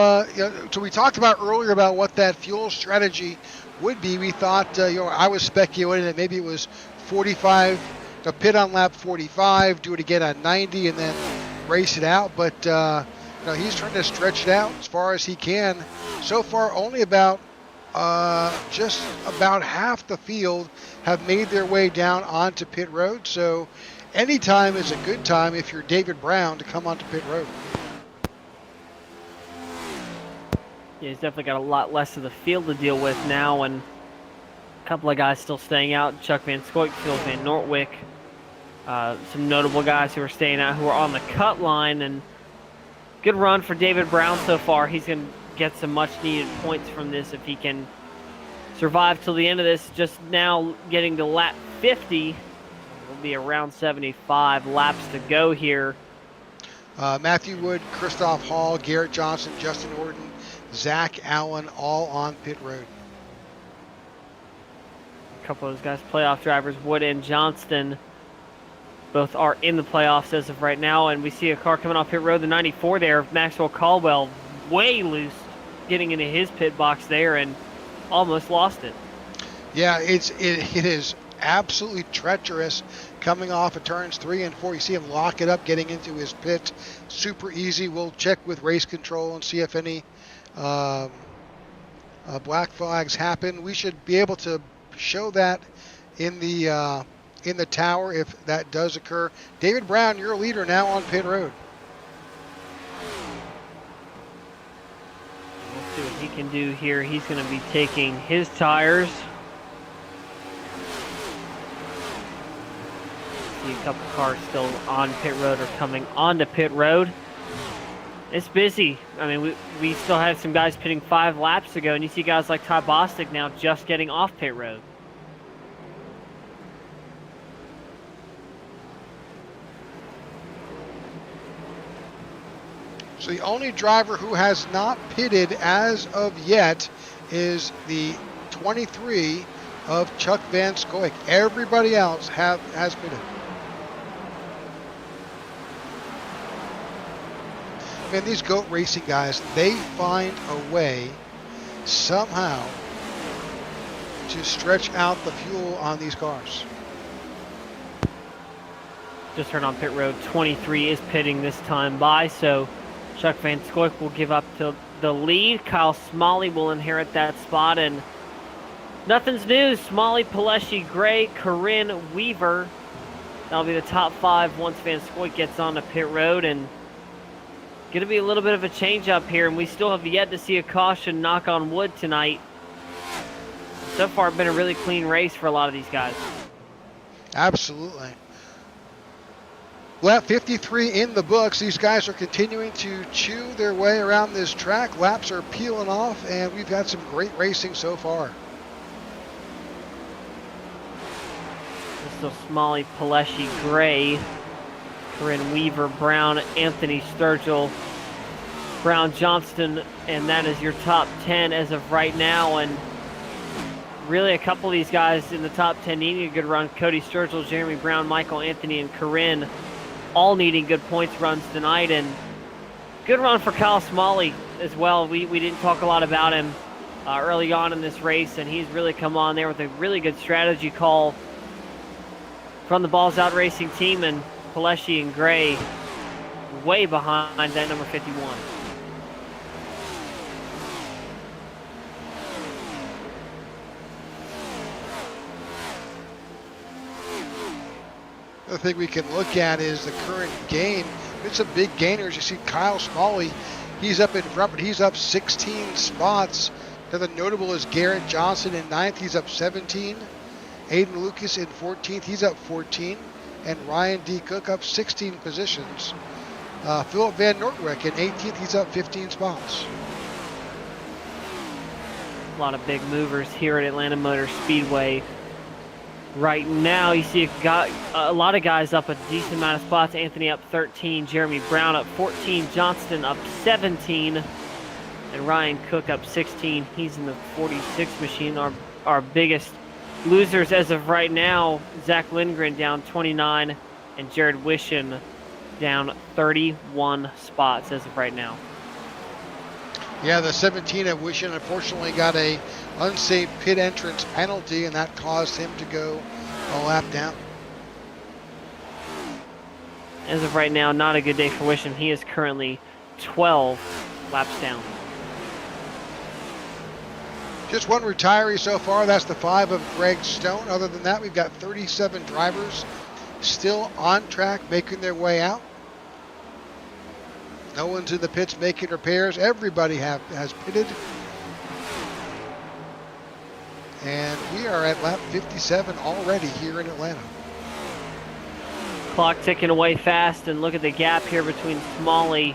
so we talked about earlier about what that fuel strategy would be. We thought, I was speculating that maybe it was 45, a pit on lap 45, do it again on 90, and then race it out. But he's trying to stretch it out as far as he can. So far, only about just about half the field have made their way down onto pit road. So any time is a good time if you're David Brown to come onto pit road. Yeah, he's definitely got a lot less of the field to deal with now, and a couple of guys still staying out. Chuck Van Scoik, Phil Van Nortwick, some notable guys who are staying out who are on the cut line, and good run for David Brown so far. He's going to get some much-needed points from this if he can survive till the end of this. Just now getting to lap 50. It'll be around 75 laps to go here. Matthew Wood, Christoph Hall, Garrett Johnson, Justin Orton, Zach Allen, all on pit road. A couple of those guys, playoff drivers, Wood and Johnston, both are in the playoffs as of right now. And we see a car coming off pit road, the 94 there, Maxwell Caldwell, way loose, getting into his pit box there and almost lost it. Yeah, it is absolutely treacherous coming off of turns 3 and 4. You see him lock it up, getting into his pit. Super easy. We'll check with race control and see if any black flags happen. We should be able to show that in the in the tower if that does occur. David Brown, you're a leader now on pit road. We'll see what he can do here. He's going to be taking his tires. See a couple cars still on pit road or coming onto pit road. It's busy. I mean, we still have some guys pitting 5 laps ago, and you see guys like Todd Bostic now just getting off pit road. So the only driver who has not pitted as of yet is the 23 of Chuck Van Scoik. Everybody else has pitted. Man, these GOAT racing guys, they find a way somehow to stretch out the fuel on these cars. Just heard on pit road, 23 is pitting this time by, so Chuck Van Scoik will give up to the lead. Kyle Smalley will inherit that spot, and nothing's new. Smalley, Paleshi, Gray, Corinne, Weaver. That'll be the top 5 once Van Scoik gets on the pit road, and going to be a little bit of a change up here, and we still have yet to see a caution, knock on wood, tonight. So far, it's been a really clean race for a lot of these guys. Absolutely. Lap 53 in the books. These guys are continuing to chew their way around this track. Laps are peeling off, and we've had some great racing so far. So Smalley, Paleshi, Gray, Corinne, Weaver, Brown, Anthony Sturgill, Brown, Johnston, and that is your top 10 as of right now. And really a couple of these guys in the top 10 needing a good run. Cody Sturgill, Jeremy Brown, Michael Anthony, and Corinne all needing good points runs tonight. And good run for Kyle Smalley as well. We didn't talk a lot about him early on in this race, and he's really come on there with a really good strategy call from the Balls Out Racing team, and Paleshi and Gray way behind that number 51. The thing we can look at is the current gain. It's a big gainers. You see Kyle Smalley, he's up in front, but he's up 16 spots. Now the notable is Garrett Johnson in 9th. He's up 17. Aiden Lucas in 14th. He's up 14. And Ryan D. Cook up 16 positions. Philip Van Nortwick in 18th. He's up 15 spots. A lot of big movers here at Atlanta Motor Speedway. Right now, you see a lot of guys up a decent amount of spots. Anthony up 13, Jeremy Brown up 14, Johnston up 17, and Ryan Cook up 16. He's in the 46 machine. Our biggest losers as of right now, Zach Lindgren down 29, and Jared Wishon down 31 spots as of right now. Yeah, the 17 of Wishon unfortunately got a unsafe pit entrance penalty, and that caused him to go a lap down. As of right now, not a good day for Wishon. He is currently 12 laps down. Just one retiree so far. That's the 5 of Greg Stone. Other than that, we've got 37 drivers still on track making their way out. No one's in the pits making repairs. Everybody has pitted. And we are at lap 57 already here in Atlanta. Clock ticking away fast, and look at the gap here between Smalley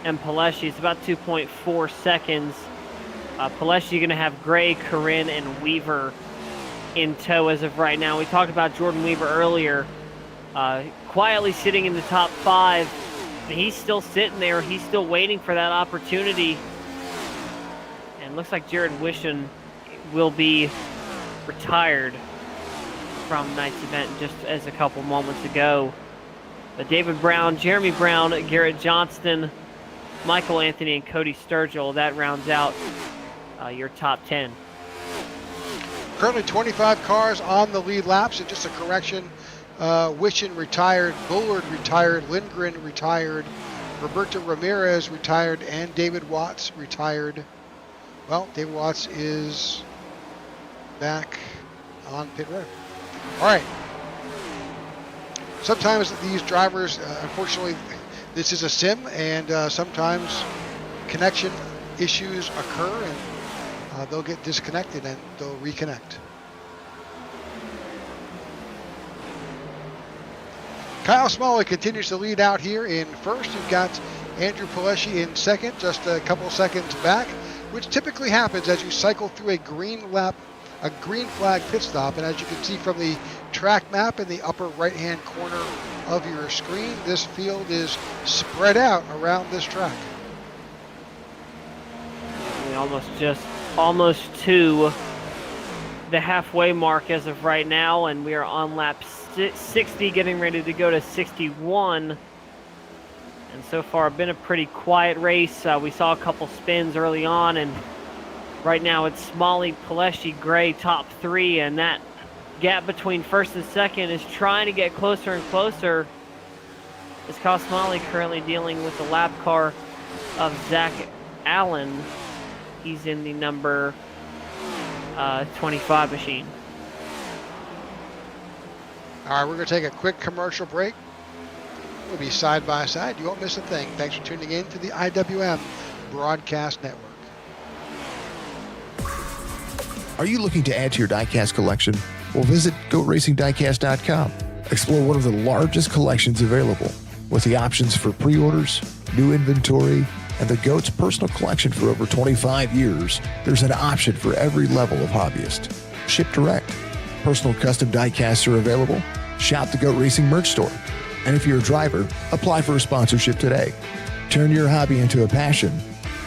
and Paleshi. It's about 2.4 seconds. Paleshi going to have Gray, Corinne, and Weaver in tow as of right now. We talked about Jordan Weaver earlier, quietly sitting in the top 5. He's still sitting there. He's still waiting for that opportunity. And looks like Jared Wishon will be retired from tonight's event just as a couple moments ago. But David Brown, Jeremy Brown, Garrett Johnston, Michael Anthony, and Cody Sturgill, that rounds out your top 10. Currently 25 cars on the lead laps, and just a correction, Wishon retired, Bullard retired, Lindgren retired, Roberto Ramirez retired, and David Watts retired. Well, David Watts is back on pit road. All right, sometimes these drivers, unfortunately, this is a sim, and sometimes connection issues occur, and they'll get disconnected and they'll reconnect. Kyle Smalley continues to lead out here in first. You've got Andrew Pileshi in second, just a couple seconds back, which typically happens as you cycle through a green flag pit stop. And as you can see from the track map in the upper right-hand corner of your screen, this field is spread out around this track. We almost to the halfway mark as of right now, and we are on lap 60, getting ready to go to 61. And so far, been a pretty quiet race. We saw a couple spins early on, and right now it's Smalley, Pileshi, Gray, top three, and that gap between first and second is trying to get closer and closer. As Kyle Smalley currently dealing with the lap car of Zach Allen. He's in the number 25 machine. All right, we're going to take a quick commercial break. We'll be side by side. You won't miss a thing. Thanks for tuning in to the IWM Broadcast Network. Are you looking to add to your diecast collection? Well, visit GoatRacingDiecast.com. Explore one of the largest collections available with the options for pre-orders, new inventory, and the GOAT's personal collection for over 25 years. There's an option for every level of hobbyist. Ship direct. Personal custom diecasts are available. Shop the GOAT Racing merch store. And if you're a driver, apply for a sponsorship today. Turn your hobby into a passion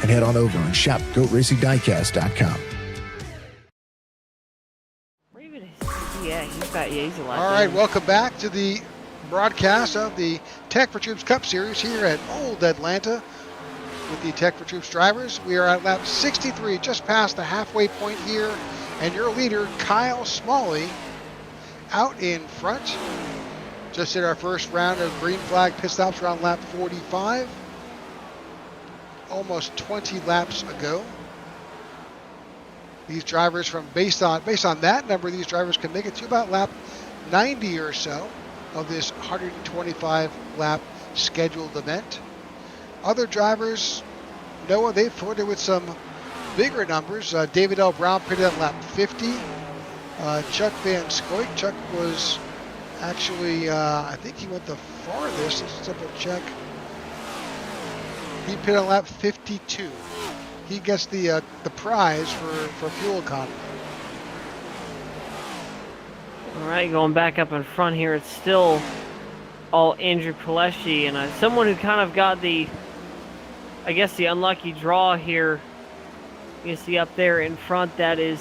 and head on over and shop GoatRacingDiecast.com. All right, welcome back to the broadcast of the Tech4Troops Cup Series here at Old Atlanta with the Tech4Troops drivers. We are at lap 63, just past the halfway point here, and your leader, Kyle Smalley, out in front. Just did our first round of green flag pit stops around lap 45, almost 20 laps ago. These drivers based on that number, these drivers can make it to about lap 90 or so of this 125 lap scheduled event. Other drivers, Noah, they've flirted with some bigger numbers. David L. Brown pitted at lap 50. Chuck Van Scoik. Chuck was actually, I think he went the farthest. Let's double check. He pitted on lap 52. He gets the prize for fuel economy. All right, going back up in front here, it's still all Andrew Pileshi, and someone who kind of got the unlucky draw here. You see up there in front, that is,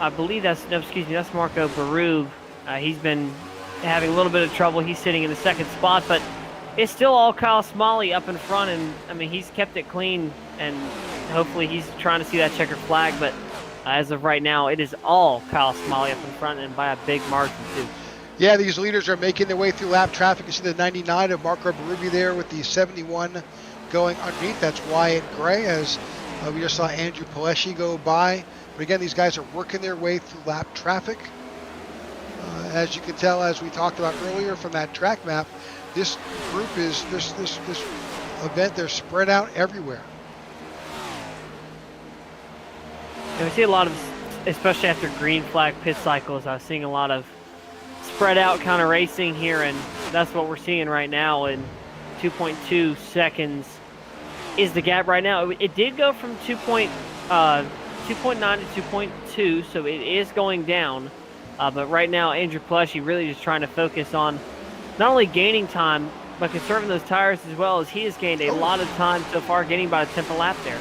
I believe that's Marco Barug. He's been having a little bit of trouble. He's sitting in the second spot, but it's still all Kyle Smalley up in front, and I mean, he's kept it clean, and hopefully he's trying to see that checkered flag, but as of right now, it is all Kyle Smalley up in front, and by a big margin too. Yeah, these leaders are making their way through lap traffic. You see the 99 of Marco Barughi there with the 71 going underneath. That's Wyatt Gray, as we just saw Andrew Pileshi go by. But again, these guys are working their way through lap traffic. As you can tell, as we talked about earlier from that track map, this group is, this event, they're spread out everywhere. And we see a lot of, especially after green flag pit cycles, I was seeing a lot of spread out kind of racing here, and that's what we're seeing right now. In 2.2 seconds is the gap right now. It did go from 2.9 to 2.2, so it is going down. But right now, Andrew Pileshi really just trying to focus on not only gaining time, but conserving those tires as well, as he has gained a lot of time so far, getting about a tenth of lap there.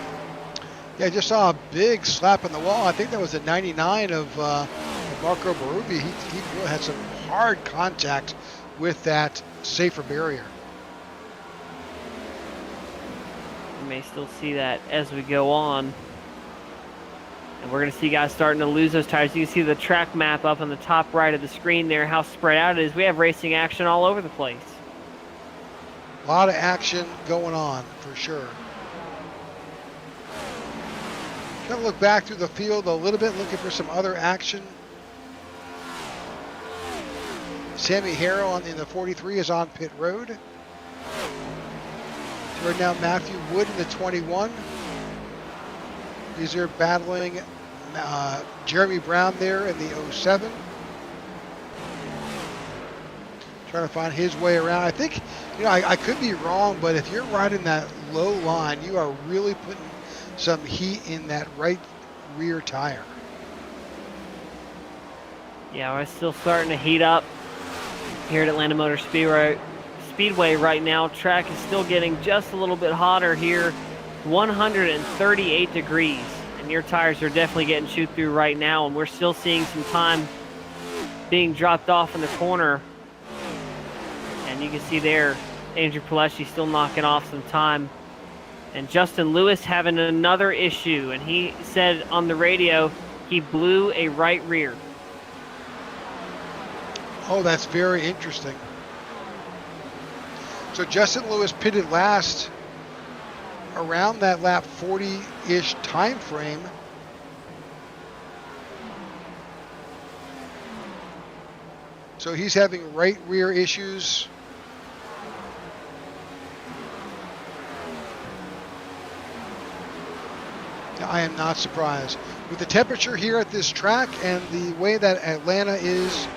Yeah, I just saw a big slap in the wall. I think that was a 99 of Marco Barughi. He really had some hard contact with that safer barrier. You may still see that as we go on. And we're going to see guys starting to lose those tires. You can see the track map up on the top right of the screen there, how spread out it is. We have racing action all over the place. A lot of action going on, for sure. Going to look back through the field a little bit, looking for some other action. Sammy Harrell in the 43 is on pit road. So right now, Matthew Wood in the 21. These are battling Jeremy Brown there in the 07. Trying to find his way around. I think, I could be wrong, but if you're riding that low line, you are really putting some heat in that right rear tire. Yeah, we're still starting to heat up here at Atlanta Motor Speedway right now. Track is still getting just a little bit hotter here, 138 degrees. And your tires are definitely getting chewed through right now, and we're still seeing some time being dropped off in the corner. And you can see there, Andrew Pileshi still knocking off some time. And Justin Lewis having another issue, and he said on the radio he blew a right rear. Oh, that's very interesting. So Justin Lewis pitted last around that lap 40-ish time frame. So he's having right rear issues. I am not surprised. With the temperature here at this track and the way that Atlanta is,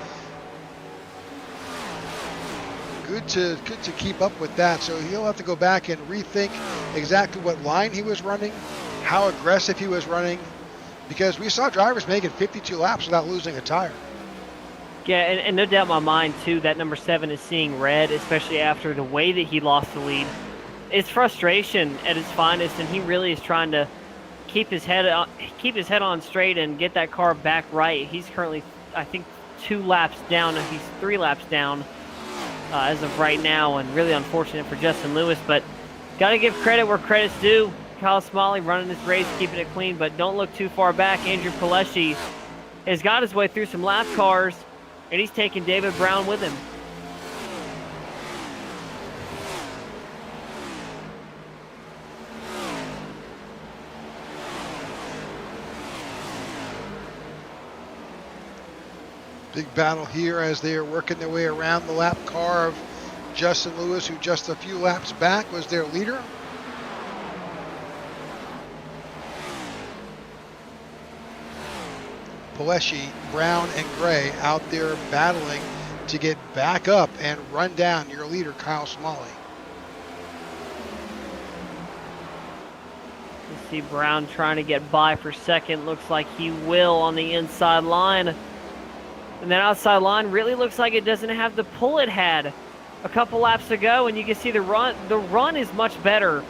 good to keep up with that. So he'll have to go back and rethink exactly what line he was running, how aggressive he was running, because we saw drivers making 52 laps without losing a tire. Yeah, and no doubt in my mind, too, that number 7 is seeing red, especially after the way that he lost the lead. It's frustration at its finest, and he really is trying to keep his head on straight and get that car back right. He's currently, I think, 2 laps down. He's 3 laps down as of right now, and really unfortunate for Justin Lewis. But got to give credit where credit's due. Kyle Smalley running this race, keeping it clean, but don't look too far back. Andrew Pileshi has got his way through some lap cars, and he's taking David Brown with him. Big battle here as they are working their way around the lap car of Justin Lewis, who just a few laps back was their leader. Pileshi, Brown, and Gray out there battling to get back up and run down your leader, Kyle Smalley. You see Brown trying to get by for second. Looks like he will on the inside line. And that outside line really looks like it doesn't have the pull it had a couple laps ago. And you can see the run is much better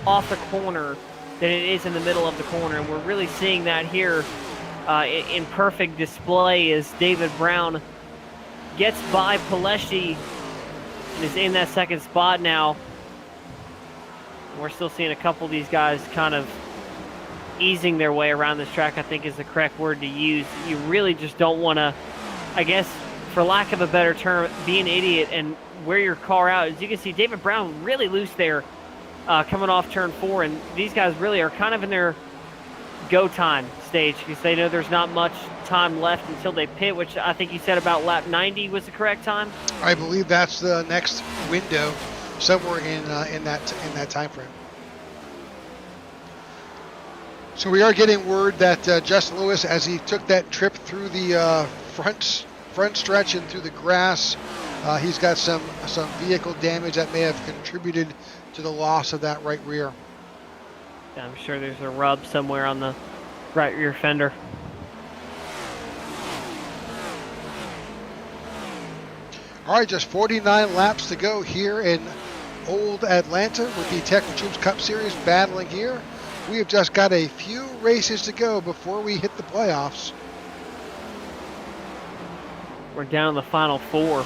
off the corner than it is in the middle of the corner. And we're really seeing that here in perfect display as David Brown gets by Pileshi and is in that second spot now. And we're still seeing a couple of these guys kind of easing their way around this track, I think is the correct word to use. You really just don't want to, I guess, for lack of a better term, be an idiot and wear your car out. As you can see, David Brown really loose there coming off turn 4, and these guys really are kind of in their go time stage because they know there's not much time left until they pit, which I think you said about lap 90 was the correct time. I believe that's the next window, somewhere in that time frame. So we are getting word that Justin Lewis, as he took that trip through the front stretch and through the grass, he's got some vehicle damage that may have contributed to the loss of that right rear. I'm sure there's a rub somewhere on the right rear fender. All right, just 49 laps to go here in Old Atlanta with the Tech4Troops Cup Series battling here. We have just got a few races to go before we hit the playoffs. We're down to the final 4.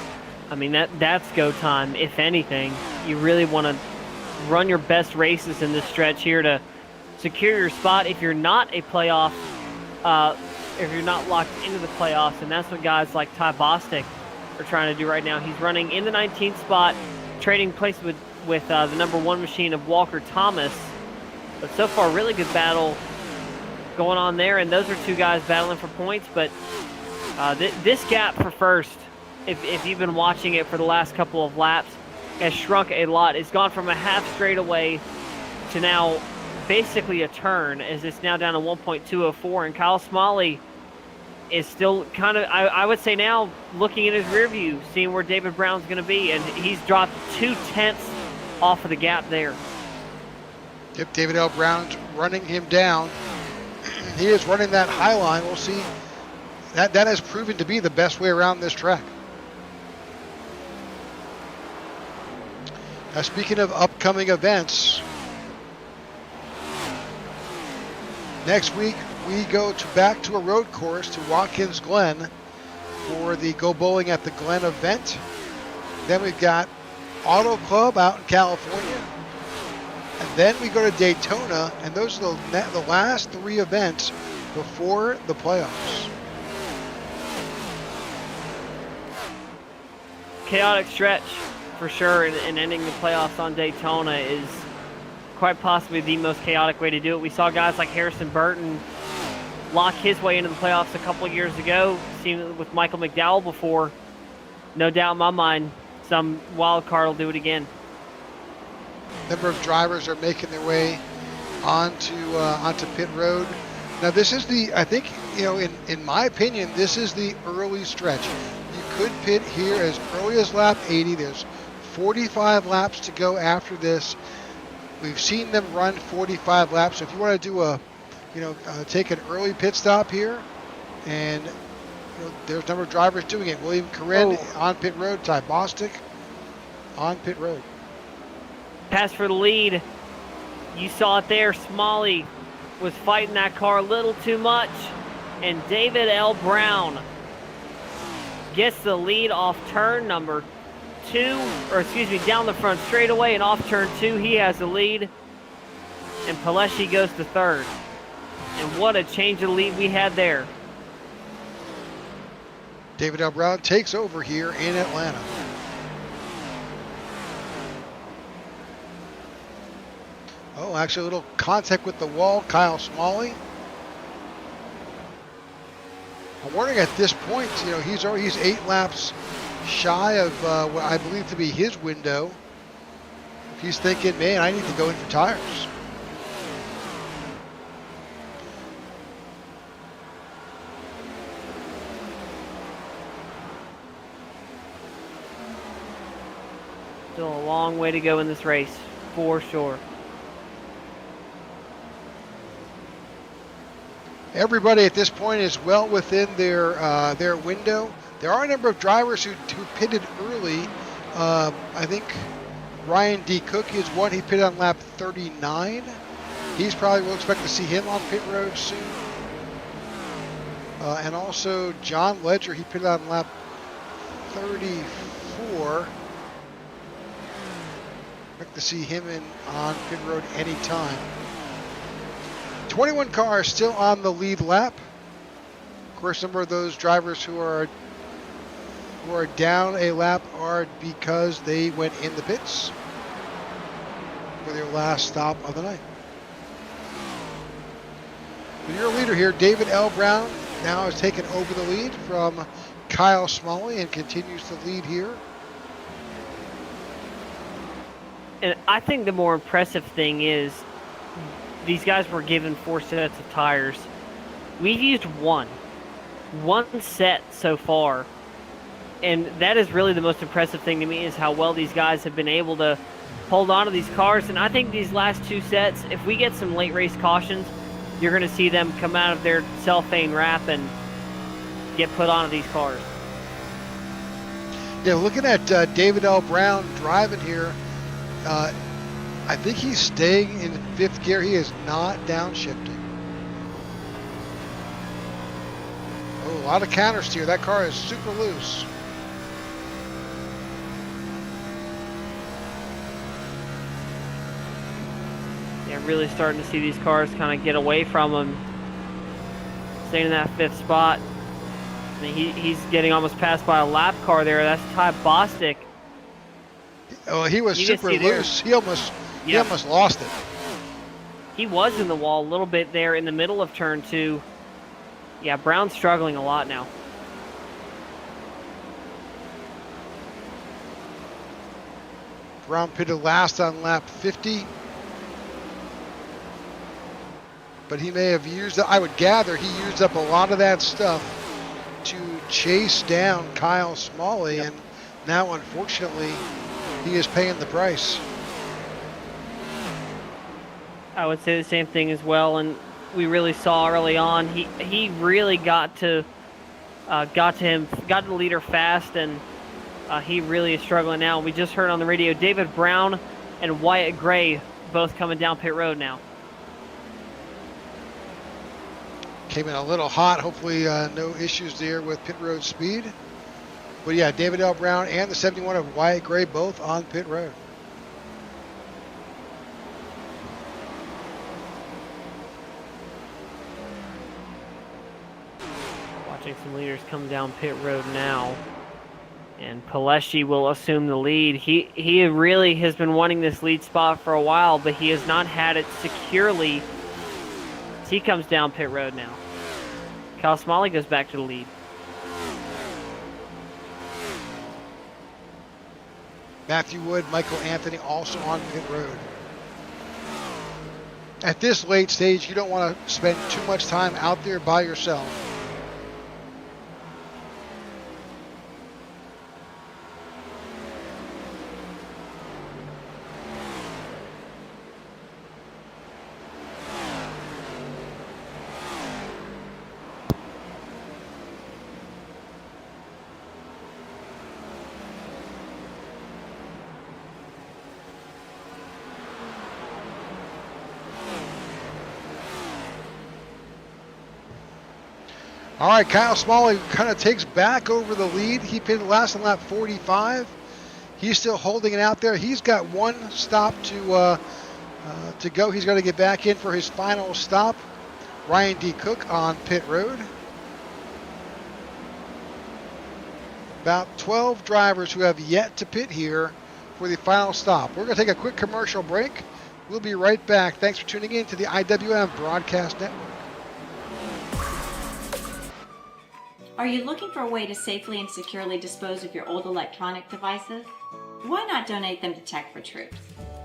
I mean, that's go time. If anything, you really want to run your best races in this stretch here to secure your spot if you're not a playoff, if you're not locked into the playoffs, and that's what guys like Ty Bostic are trying to do right now. He's running in the 19th spot, trading places with the number 1 machine of Walker Thomas. But so far, really good battle going on there, and those are 2 guys battling for points. But this gap for first if you've been watching it for the last couple of laps, has shrunk a lot. It's gone from a half straightaway to now basically a turn, as it's now down to 1.204, and Kyle Smalley is still kind of, I would say now, looking in his rear view, seeing where David Brown's going to be, and he's dropped 0.2 off of the gap there. Yep, David L. Brown's running him down. He is running that high line. We'll see. That has proven to be the best way around this track. Now, speaking of upcoming events, next week we go back to a road course to Watkins Glen for the Go Bowling at the Glen event. Then we've got Auto Club out in California. And then we go to Daytona, and those are the last 3 events before the playoffs. Chaotic stretch for sure, and ending the playoffs on Daytona is quite possibly the most chaotic way to do it. We saw guys like Harrison Burton lock his way into the playoffs a couple of years ago. Seen it with Michael McDowell before. No doubt in my mind, some wild card will do it again. Number of drivers are making their way onto pit road. Now this is I think, in my opinion, this is the early stretch. You could pit here as early as lap 80. There's 45 laps to go after this. We've seen them run 45 laps. So if you want to do take an early pit stop here, and there's a number of drivers doing it. William Corinne on pit road. Ty Bostic on pit road. Pass for the lead. You saw it there. Smalley was fighting that car a little too much, and David L. Brown gets the lead off turn number 2, down the front straightaway, and off turn 2 he has the lead, and Paleshi goes to 3rd. And what a change of lead we had there. David L. Brown takes over here in Atlanta. Oh, actually a little contact with the wall, Kyle Smalley. I'm wondering at this point, he's 8 laps shy of what I believe to be his window. If he's thinking, man, I need to go in for tires. Still a long way to go in this race, for sure. Everybody at this point is well within their window. There are a number of drivers who pitted early. I think Ryan D. Cook is one. He pitted on lap 39. We'll expect to see him on pit road soon. And also John Ledger, he pitted on lap 34. Expect to see him on pit road anytime. 21 cars still on the lead lap. Of course, some of those drivers who are down a lap are because they went in the pits for their last stop of the night. But your leader here, David L. Brown, now has taken over the lead from Kyle Smalley and continues to lead here. And I think the more impressive thing is these guys were given 4 sets of tires. We've used one set so far, and that is really the most impressive thing to me, is how well these guys have been able to hold on to these cars. And I think these last 2 sets, if we get some late race cautions, you're going to see them come out of their cellophane wrap and get put onto these cars. Yeah, looking at David L. Brown driving here, I think he's staying in 5th gear. He is not downshifting. Oh, a lot of counter steer. That car is super loose. Yeah, really starting to see these cars kind of get away from him. Staying in that 5th spot. I mean, he's getting almost passed by a lap car there. That's Ty Bostic. Oh, he was super loose. He almost lost it. He was in the wall a little bit there in the middle of turn 2. Yeah, Brown's struggling a lot now. Brown pitted last on lap 50. But he may have used, I would gather, he used up a lot of that stuff to chase down Kyle Smalley. Yep. And now, unfortunately, he is paying the price. I would say the same thing as well, and we really saw early on he really got to the leader fast, and he really is struggling now. We just heard on the radio David Brown and Wyatt Gray both coming down pit road now. Came in a little hot. Hopefully no issues there with pit road speed. But yeah, David L. Brown and the 71 of Wyatt Gray both on pit road. Watching some leaders come down pit road now. And Pileshi will assume the lead. He really has been wanting this lead spot for a while, but he has not had it securely. He comes down pit road now. Kyle Smalley goes back to the lead. Matthew Wood, Michael Anthony also on pit road. At this late stage, you don't want to spend too much time out there by yourself. All right, Kyle Smalley kind of takes back over the lead. He pitted last on lap 45. He's still holding it out there. He's got one stop to go. He's got to get back in for his final stop. Ryan D. Cook on pit road. About 12 drivers who have yet to pit here for the final stop. We're going to take a quick commercial break. We'll be right back. Thanks for tuning in to the IWM Broadcast Network. Are you looking for a way to safely and securely dispose of your old electronic devices? Why not donate them to Tech4Troops?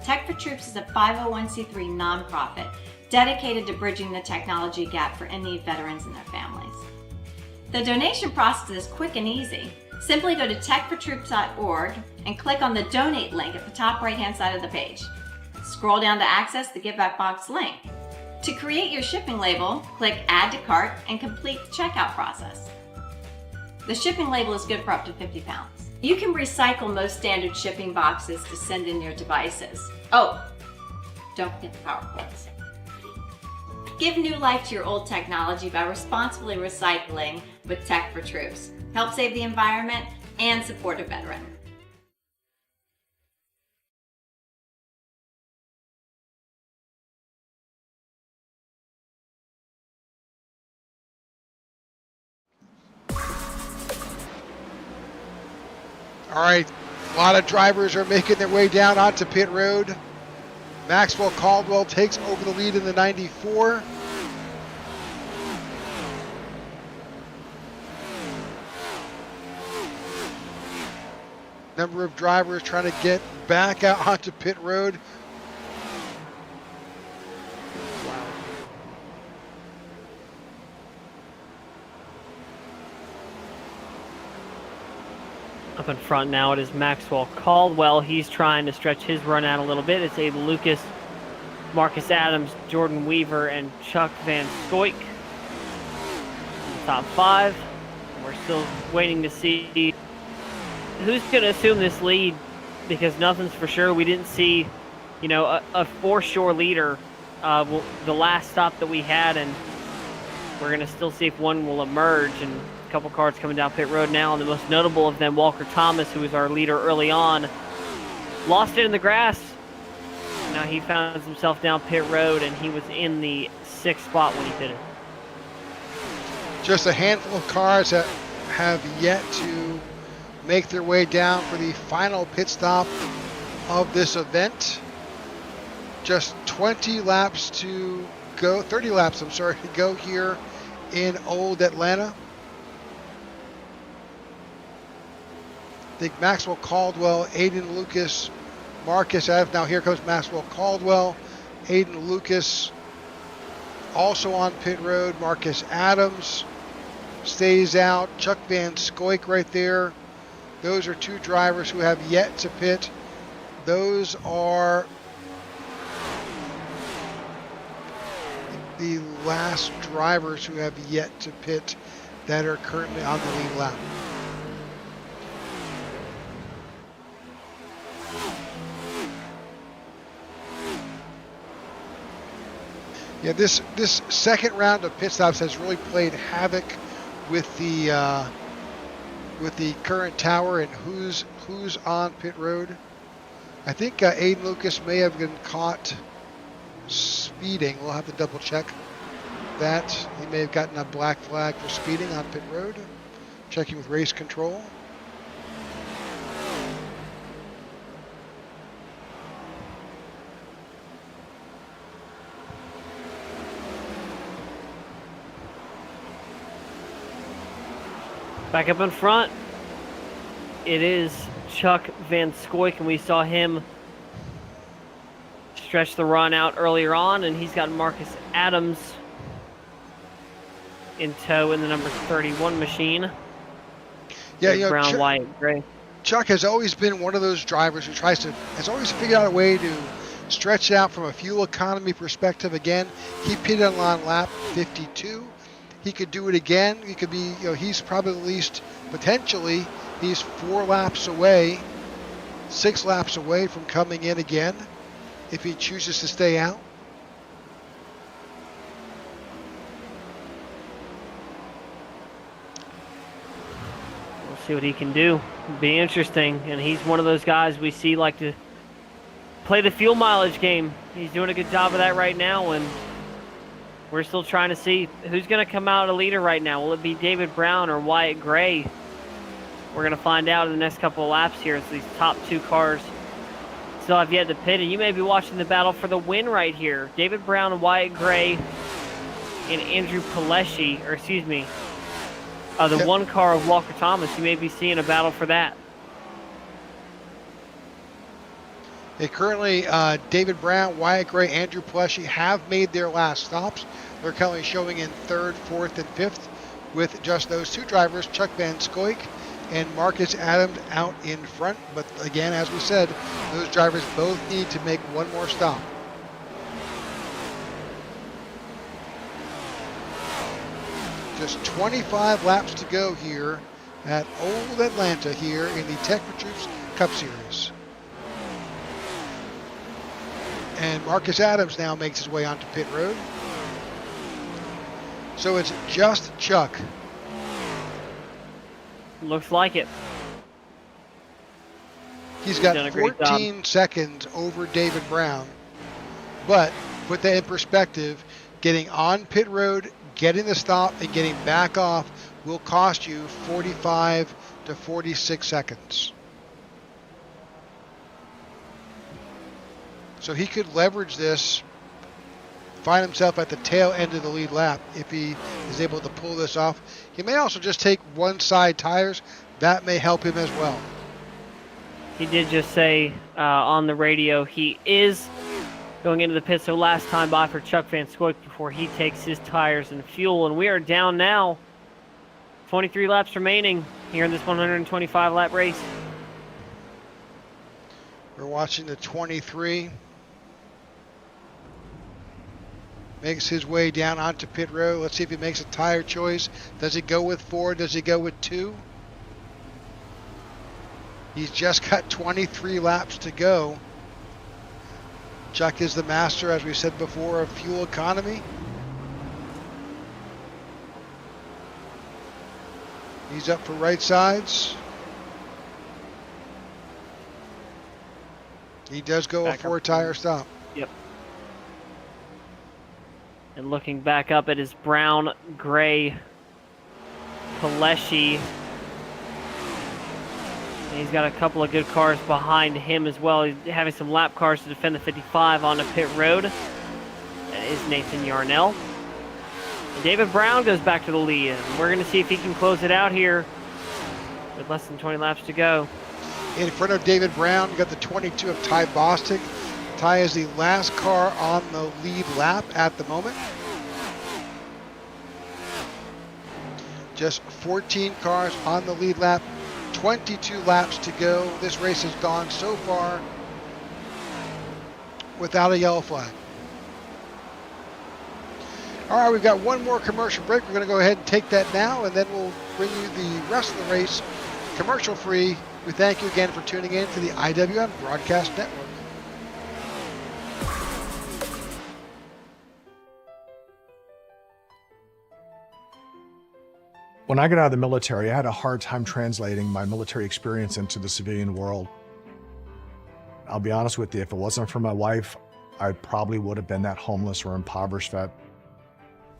Tech4Troops is a 501c3 nonprofit dedicated to bridging the technology gap for in-need veterans and their families. The donation process is quick and easy. Simply go to tech4troops.org and click on the donate link at the top right-hand side of the page. Scroll down to access the Give Back Box link. To create your shipping label, click Add to Cart and complete the checkout process. The shipping label is good for up to 50 pounds. You can recycle most standard shipping boxes to send in your devices. Oh, don't forget the power cords. Give new life to your old technology by responsibly recycling with Tech4Troops. Help save the environment and support a veteran. All right, a lot of drivers are making their way down onto pit road. Maxwell Caldwell takes over the lead in the 94. Number of drivers trying to get back out onto pit road. Up in front now it is Maxwell Caldwell. He's trying to stretch his run out a little bit. It's Abe Lucas, Marcus Adams, Jordan Weaver, and Chuck Van Scoik. Top five. We're still waiting to see who's going to assume this lead, because nothing's for sure. We didn't see, a foreshore leader the last stop that we had, and we're going to still see if one will emerge. And a couple cars coming down pit road now, and the most notable of them, Walker Thomas, who was our leader early on, lost it in the grass. Now he found himself down pit road, and he was in the 6th spot when he pitted. Just a handful of cars that have yet to make their way down for the final pit stop of this event. Just 20 laps to go, 30 laps, to go here in Old Atlanta. I think Maxwell Caldwell, Aiden Lucas, Marcus Adams. Now here comes Maxwell Caldwell. Aiden Lucas also on pit road. Marcus Adams stays out. Chuck Van Scoik right there. Those are two drivers who have yet to pit. Those are the last drivers who have yet to pit that are currently on the lead lap. Yeah, this second round of pit stops has really played havoc with the current tower and who's on pit road. I think Aiden Lucas may have been caught speeding. We'll have to double check that. He may have gotten a black flag for speeding on pit road. Checking with race control. Back up in front, it is Chuck Van Scoik, and we saw him stretch the run out earlier on, and he's got Marcus Adams in tow in the number 31 machine. Yeah, you know, brown, white, gray. Chuck has always been one of those drivers who has always figured out a way to stretch it out from a fuel economy perspective. Again, he pitted on lap 52. He could do it again. He could be, he's probably at least potentially, he's 4 laps away, 6 laps away from coming in again if he chooses to stay out. We'll see what he can do. Be interesting. And he's one of those guys we see like to play the fuel mileage game. He's doing a good job of that right now, and we're still trying to see who's going to come out a leader right now. Will it be David Brown or Wyatt Gray? We're going to find out in the next couple of laps here. It's these top 2 cars still have yet to pit, and you may be watching the battle for the win right here. David Brown and Wyatt Gray and Andrew Pileshi, or excuse me, the one car of Walker Thomas. You may be seeing a battle for that. Currently, David Brown, Wyatt Gray, Andrew Pileshi have made their last stops. They're currently showing in 3rd, 4th, and 5th with just those 2 drivers, Chuck Van Scoik and Marcus Adams out in front. But again, as we said, those drivers both need to make one more stop. Just 25 laps to go here at Old Atlanta here in the Tech4Troops Cup Series. And Marcus Adams now makes his way onto pit road. So it's just Chuck. Looks like it. He's got 14 seconds over David Brown. But put that in perspective, getting on pit road, getting the stop, and getting back off will cost you 45 to 46 seconds. So he could leverage this, find himself at the tail end of the lead lap if he is able to pull this off. He may also just take one side tires. That may help him as well. He did just say on the radio he is going into the pit, so last time by for Chuck Van Scoik before he takes his tires and fuel. And we are down now. 23 laps remaining here in this 125 lap race. We're watching the 23. Makes his way down onto pit road. Let's see if he makes a tire choice. Does he go with 4? Does he go with 2? He's just got 23 laps to go. Chuck is the master, as we said before, of fuel economy. He's up for right sides. He does go a 4-tire stop. Yep. And looking back up at his Brown, Gray, Pileshi. And he's got a couple of good cars behind him as well. He's having some lap cars to defend the 55 on the pit road. That is Nathan Yarnell. And David Brown goes back to the lead. And we're going to see if he can close it out here with less than 20 laps to go. In front of David Brown, you got the 22 of Ty Bostic. Ty is the last car on the lead lap at the moment. Just 14 cars on the lead lap, 22 laps to go. This race has gone so far without a yellow flag. All right, we've got one more commercial break. We're going to go ahead and take that now, and then we'll bring you the rest of the race commercial free. We thank you again for tuning in to the IWM Broadcast Network. When I got out of the military, I had a hard time translating my military experience into the civilian world. I'll be honest with you, if it wasn't for my wife, I probably would have been that homeless or impoverished vet.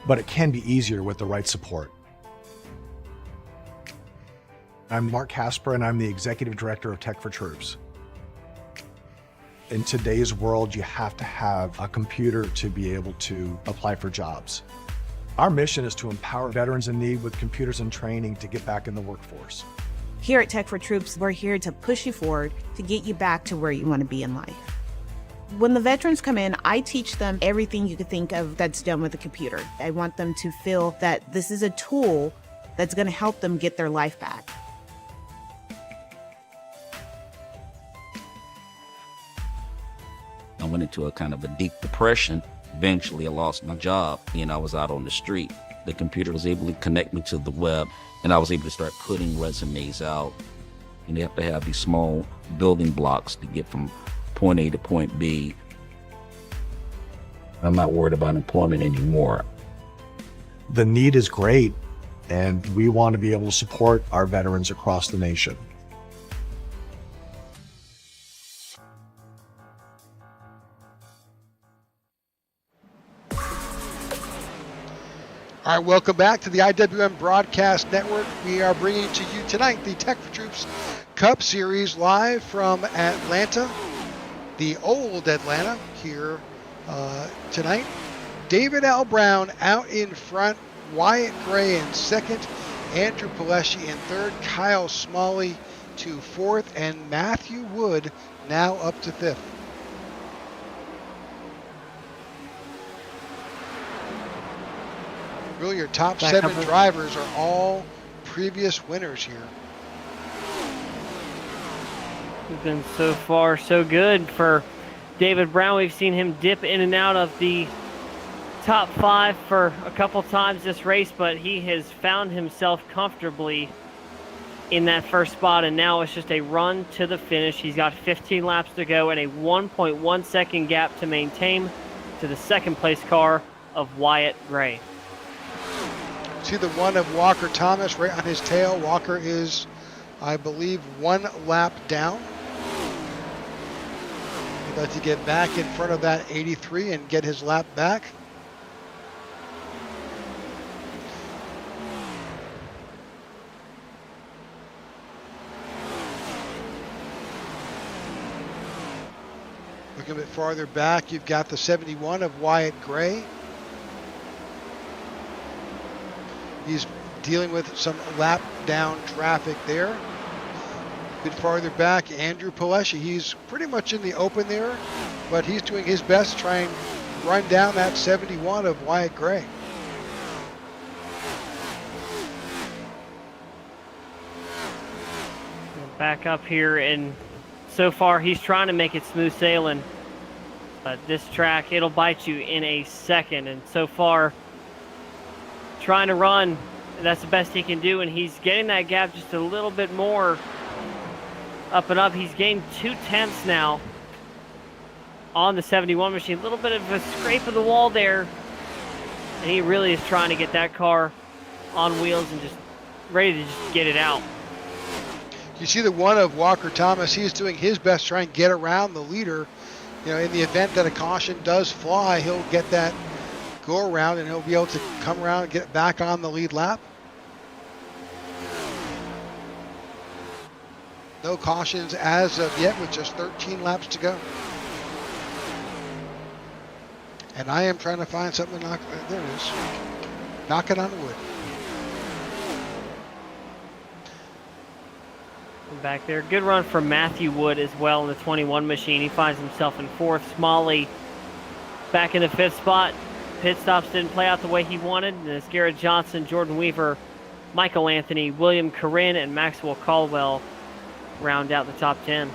But it can be easier with the right support. I'm Mark Casper, and I'm the Executive Director of Tech4Troops. In today's world, you have to have a computer to be able to apply for jobs. Our mission is to empower veterans in need with computers and training to get back in the workforce. Here at Tech4Troops, we're here to push you forward to get you back to where you want to be in life. When the veterans come in, I teach them everything you could think of that's done with a computer. I want them to feel that this is a tool that's going to help them get their life back. I went into a kind of a deep depression. Eventually, I lost my job and I was out on the street. The computer was able to connect me to the web, and I was able to start putting resumes out. And you have to have these small building blocks to get from point A to point B. I'm not worried about employment anymore. The need is great, and we want to be able to support our veterans across the nation. All right, welcome back to the IWM Broadcast Network. We are bringing to you tonight the Tech4Troops Cup Series live from Atlanta, the old Atlanta here tonight. David L. Brown out in front, Wyatt Gray in second, Andrew Pileshi in third, Kyle Smalley to fourth, and Matthew Wood now up to fifth. Really, your top seven drivers are all previous winners here. It's been so far so good for David Brown. We've seen him dip in and out of the top five for a couple times this race, but he has found himself comfortably in that first spot, and now it's just a run to the finish. He's got 15 laps to go and a 1.1 second gap to maintain to the second place car of Wyatt Gray. See the one of Walker Thomas right on his tail. Walker is, I believe, one lap down. He'd like to get back in front of that 83 and get his lap back. Looking a bit farther back, you've got the 71 of Wyatt Gray. He's dealing with some lap down traffic there. A bit farther back, Andrew Pileshi. He's pretty much in the open there, but he's doing his best to try and run down that 71 of Wyatt Gray. Back up here, and so far he's trying to make it smooth sailing. But this track, it'll bite you in a second, and so far trying to run, that's the best he can do, and he's getting that gap just a little bit more up and up. He's gained 0.2 now on the 71 machine. A little bit of a scrape of the wall there, and he really is trying to get that car on wheels and just ready to just get it out. You see the one of Walker Thomas. He's doing his best to try and get around the leader. You know, in the event that a caution does fly, he'll get that go around and he'll be able to come around and get back on the lead lap. No cautions as of yet with just 13 laps to go. And I am trying to find something to knock. There it is. Knocking on the wood. back there. Good run from Matthew Wood as well in the 21 machine. He finds himself in 4th. Smalley back in the 5th spot. Pit stops didn't play out the way he wanted. And it's Garrett Johnson, Jordan Weaver, Michael Anthony, William Corinne, and Maxwell Caldwell round out the top 10.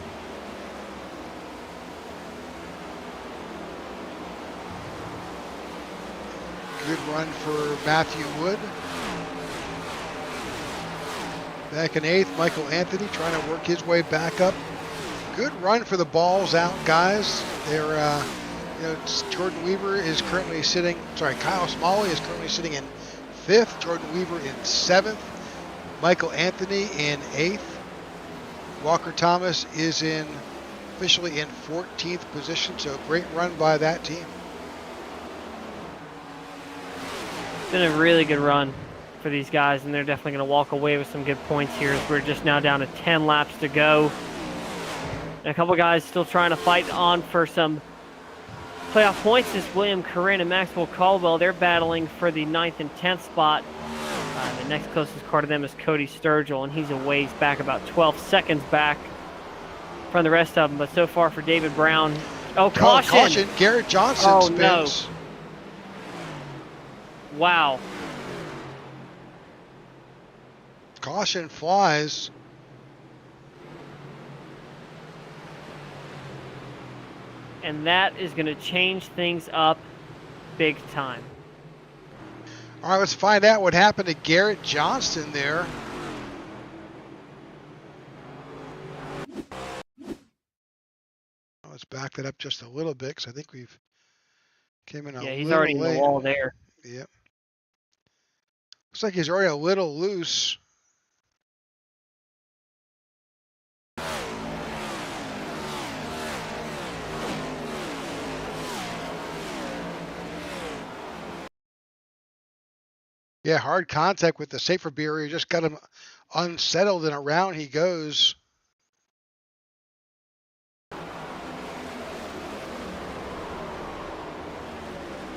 Good run for Matthew Wood. Back in 8th, Michael Anthony trying to work his way back up. Good run for the balls out guys. They're, Jordan Weaver is currently sitting, Kyle Smalley is currently sitting in 5th. Jordan Weaver in 7th. Michael Anthony in 8th. Walker Thomas is officially in 14th position, so great run by that team. It's been a really good run for these guys, and they're definitely going to walk away with some good points here as we're just now down to 10 laps to go. And a couple guys still trying to fight on for some playoff points is William Corinne and Maxwell Caldwell. They're battling for the 9th and 10th spot. The next closest car to them is Cody Sturgill, and he's a ways back, about 12 seconds back from the rest of them. But so far for David Brown, caution! Caution! Garrett Johnson spins. No. Wow. Caution flies. And that is going to change things up big time. All right, let's find out what happened to Garrett Johnston there. Let's back that up just a little bit because I think we've came in a little late. Yeah, he's already in the wall there. Yep. Looks like he's already a little loose. Yeah, hard contact with the safer barrier. Just got him unsettled, and around he goes.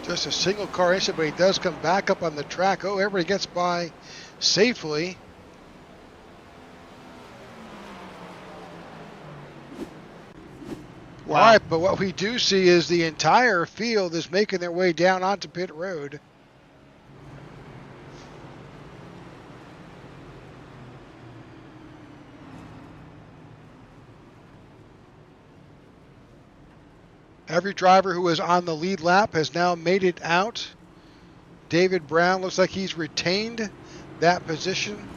Just a single car incident, but he does come back up on the track. Oh, everybody gets by safely. Wow. All right, but what we do see is the entire field is making their way down onto pit road. Every driver who was on the lead lap has now made it out. David Brown looks like he's retained that position.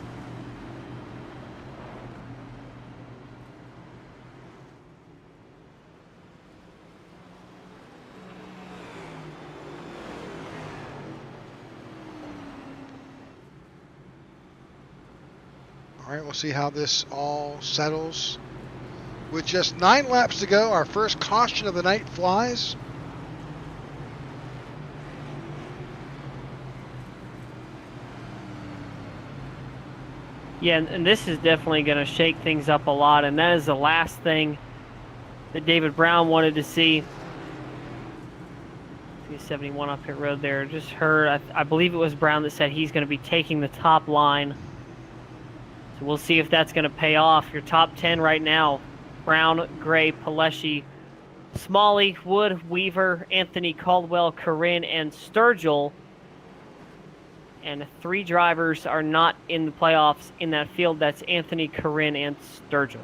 All right, we'll see how this all settles. With just 9 laps to go, our first caution of the night flies. Yeah, and this is definitely going to shake things up a lot, and that is the last thing that David Brown wanted to see. 71 up pit road there. Just heard, I believe it was Brown that said he's going to be taking the top line. So we'll see if that's going to pay off. Your top 10 right now: Brown, Gray, Paleschi, Smalley, Wood, Weaver, Anthony, Caldwell, Corinne, and Sturgill. And 3 drivers are not in the playoffs in that field. That's Anthony, Corinne, and Sturgill.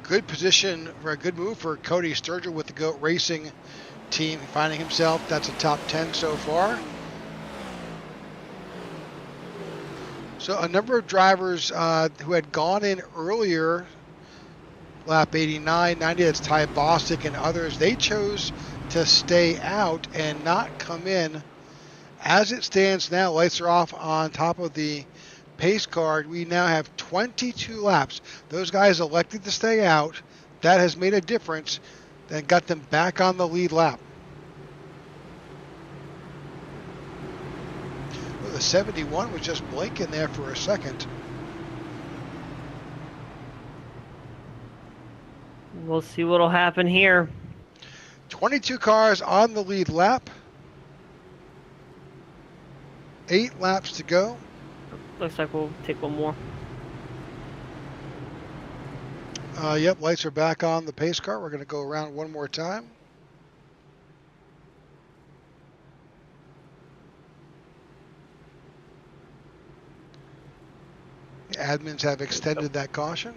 Good position, or a good move for Cody Sturgill with the GOAT Racing team, finding himself. That's a top 10 so far. So a number of drivers who had gone in earlier, lap 89, 90, that's Ty Bostic and others, they chose to stay out and not come in. As it stands now, lights are off on top of the pace card. We now have 22 laps. Those guys elected to stay out. That has made a difference and got them back on the lead lap. Well, the 71 was just blinking there for a second. We'll see what'll happen here. 22 cars on the lead lap. 8 laps to go. Looks like we'll take one more. Yep, lights are back on the pace car. We're going to go around one more time. The admins have extended that caution.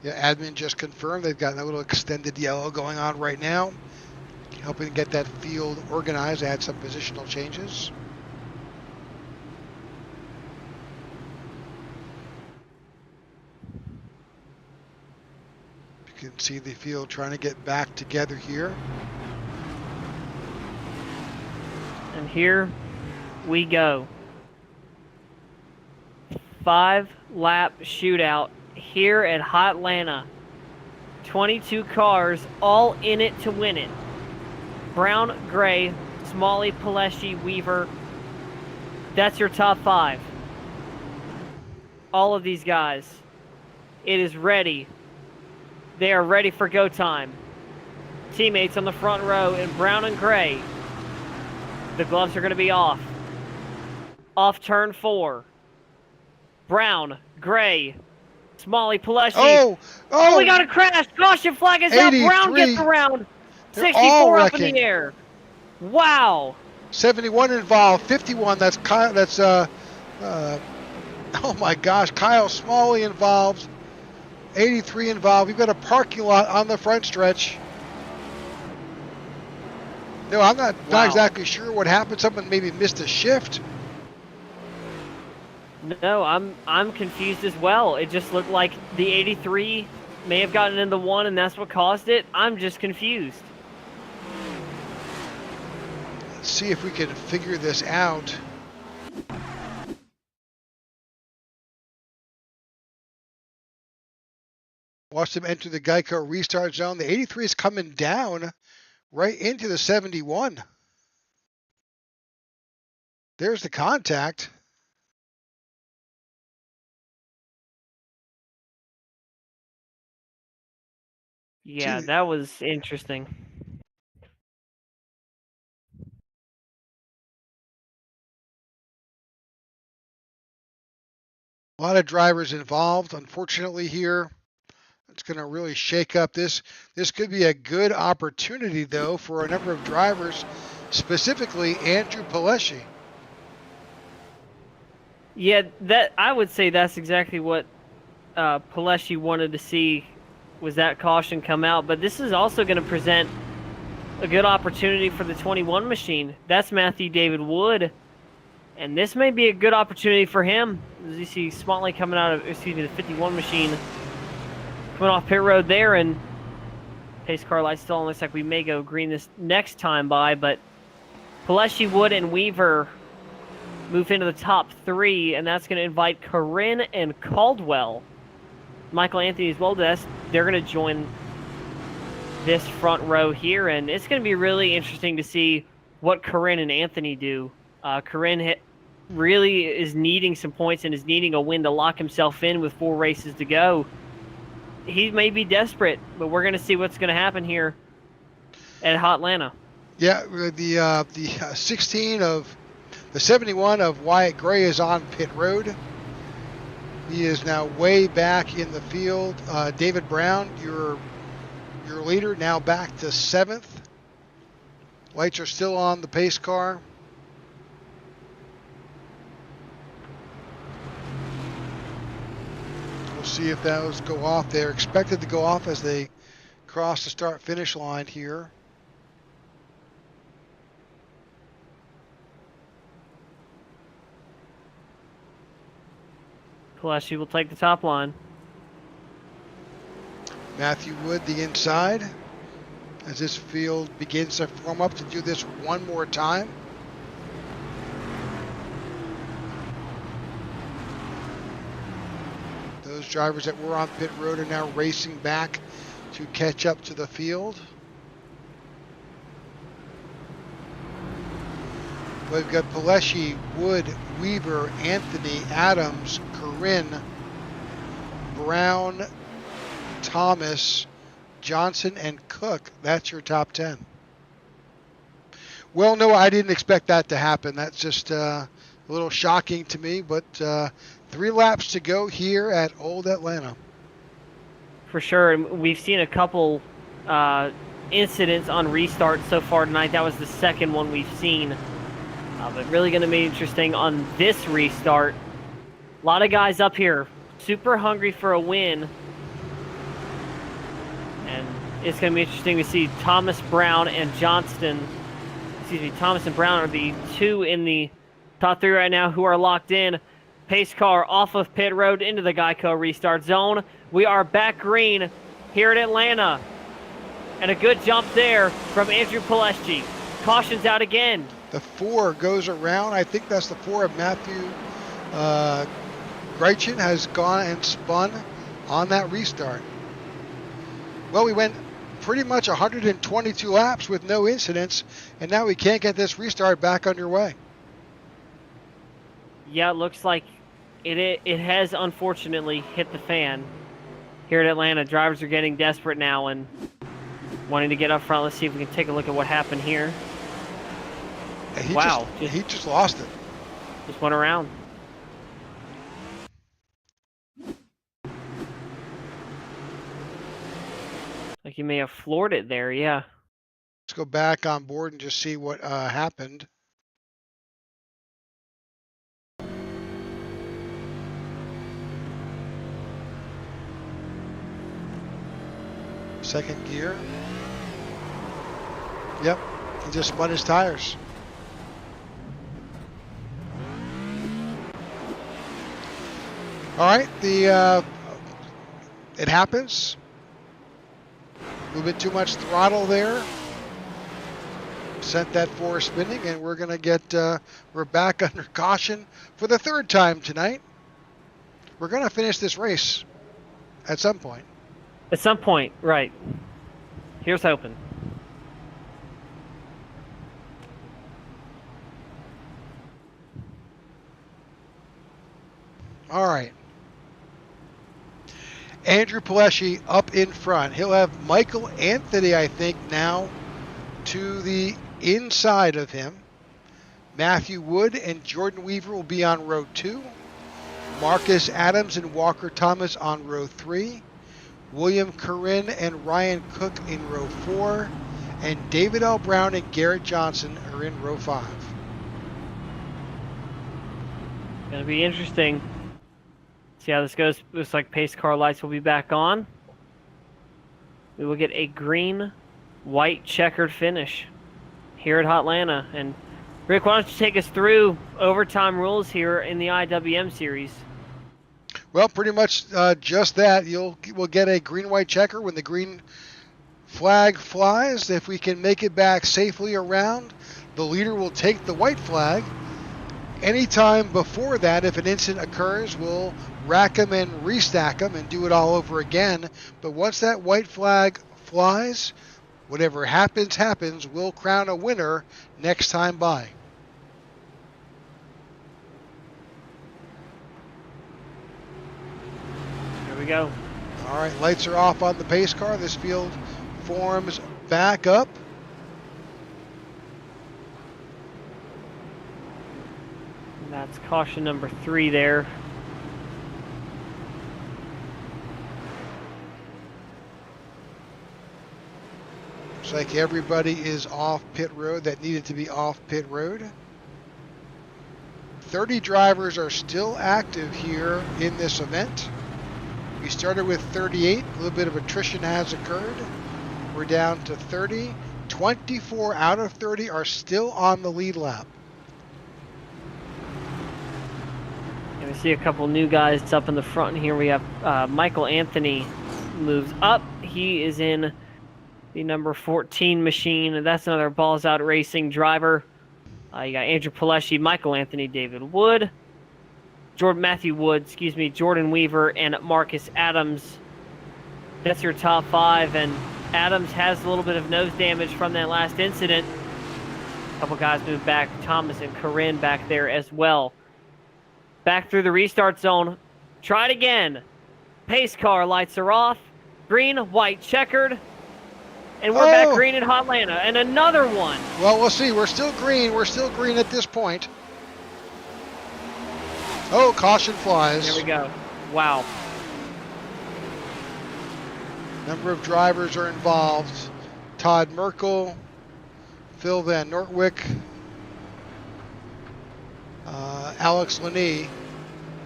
Yeah, admin just confirmed they've got a little extended yellow going on right now, helping get that field organized, add some positional changes. You can see the field trying to get back together here. And here we go. 5-lap shootout here at Atlanta. 22 cars, all in it to win it. Brown, Gray, Smalley, Paleschi, Weaver. That's your top 5. All of these guys. It is ready. They are ready for go time. Teammates on the front row in brown and gray. The gloves are going to be off. Off turn 4. Brown, Gray, Smalley, Paleschi. Oh, we got a crash. Caution flag is out. Brown gets around. 64 up in the air. Wow. 71 involved. 51. That's Kyle. That's oh my gosh. Kyle Smalley involved. 83 involved. We've got a parking lot on the front stretch. No, I'm not exactly sure what happened. Someone maybe missed a shift. No, I'm confused as well. It just looked like the 83 may have gotten in the 1 and that's what caused it. I'm just confused. Let's see if we can figure this out. Watch them enter the Geico restart zone. The 83 is coming down right into the 71. There's the contact. Yeah, that was interesting. A lot of drivers involved, unfortunately, here. It's going to really shake up this. This could be a good opportunity, though, for a number of drivers, specifically Andrew Paleschi. Yeah, that I would say that's exactly what Paleschi wanted to see, was that caution come out. But this is also going to present a good opportunity for the 21 machine. That's Matthew David Wood. And this may be a good opportunity for him. As you see Smalley coming out of, the 51 machine coming off pit road there, and pace car light still on. Looks like we may go green this next time by, but Paleschi, Wood, and Weaver move into the top 3, and that's going to invite Corinne and Caldwell. Michael Anthony as well. They're going to join this front row here, and it's going to be really interesting to see what Corinne and Anthony do. Corinne really is needing some points and is needing a win to lock himself in with 4 races to go. He may be desperate, but we're going to see what's going to happen here at Atlanta. Yeah, the 16 of the 71 of Wyatt Gray is on pit road. He is now way back in the field. David Brown, your leader, now back to 7th. Lights are still on the pace car. We'll see if those go off. They're expected to go off as they cross the start-finish line here. Paleschi will take the top line. Matthew Wood, the inside, as this field begins to form up to do this one more time. Those drivers that were on pit road are now racing back to catch up to the field. We've got Paleschi, Wood, Weaver, Anthony, Adams, Corinne, Brown, Thomas, Johnson, and Cook. That's your top 10. Well, no, I didn't expect that to happen. That's just a little shocking to me, but 3 laps to go here at Old Atlanta. For sure, and we've seen a couple incidents on restart so far tonight. That was the second one we've seen. But really going to be interesting on this restart. A lot of guys up here super hungry for a win. And it's going to be interesting to see Thomas Brown and Johnston. Thomas and Brown are the 2 in the top 3 right now who are locked in. Pace car off of pit road into the Geico restart zone. We are back green here at Atlanta. And a good jump there from Andrew Pileski. Caution's out again. The 4 goes around. I think that's the 4 of Matthew Greichen has gone and spun on that restart. Well, we went pretty much 122 laps with no incidents, and now we can't get this restart back underway. Yeah, it looks like it has unfortunately hit the fan here at Atlanta. Drivers are getting desperate now and wanting to get up front. Let's see if we can take a look at what happened here. He just lost it. Just went around. Like he may have floored it there, yeah. Let's go back on board and just see what happened. Second gear. Yep, he just spun his tires. All right, it happens. A little bit too much throttle there. Sent that 4 spinning, and we're gonna get we're back under caution for the 3rd time tonight. We're gonna finish this race at some point. At some point, right. Here's hoping. All right. Andrew Pileski up in front. He'll have Michael Anthony, I think, now to the inside of him. Matthew Wood and Jordan Weaver will be on row 2. Marcus Adams and Walker Thomas on row 3. William Corinne and Ryan Cook in row 4. And David L. Brown and Garrett Johnson are in row 5. Gonna be interesting. See how this goes. Looks like pace car lights will be back on. We will get a green, white checkered finish here at Hotlanta. And Rick, why don't you take us through overtime rules here in the IWM series? Well, pretty much just that. We'll get a green-white checker when the green flag flies. If we can make it back safely around, the leader will take the white flag. Anytime before that, if an incident occurs, we'll rack them and restack them and do it all over again. But once that white flag flies, whatever happens, happens. We'll crown a winner next time by. Here we go. All right, lights are off on the pace car. This field forms back up. And that's caution number 3 there. Looks like everybody is off pit road that needed to be off pit road. 30 drivers are still active here in this event. We started with 38. A little bit of attrition has occurred. We're down to 30. 24 out of 30 are still on the lead lap. And we see a couple new guys up in the front here. We have Michael Anthony moves up. He is in the number 14 machine. That's another Balls Out Racing driver. You got Andrew Pileski, Michael Anthony, David Wood, Jordan Weaver, and Marcus Adams. That's your top 5, and Adams has a little bit of nose damage from that last incident. A couple guys moved back, Thomas and Corinne back there as well. Back through the restart zone. Try it again. Pace car lights are off. Green, white checkered. And we're back Oh. green in Atlanta, and another one. Well, we'll see. We're still green. We're still green at this point. Oh, caution flies. There we go. Wow. Number of drivers are involved. Todd Merkel, Phil Van Nortwick, Alex Laney,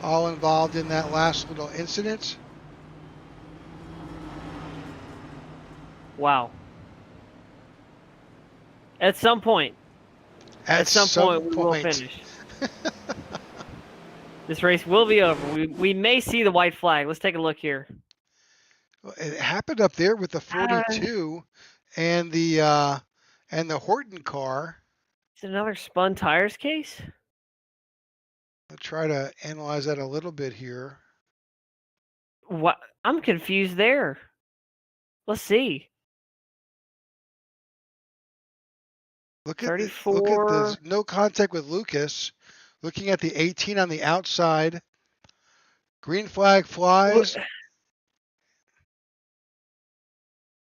all involved in that last little incident. Wow. At some point. At some point, we will finish. This race will be over. We may see the white flag. Let's take a look here. It happened up there with the 42 and the Horton car. Is it another spun tires case? I'll try to analyze that a little bit here. What? I'm confused there. Let's see. Look at 34. Look at this. No contact with Lucas. Looking at the 18 on the outside. Green flag flies.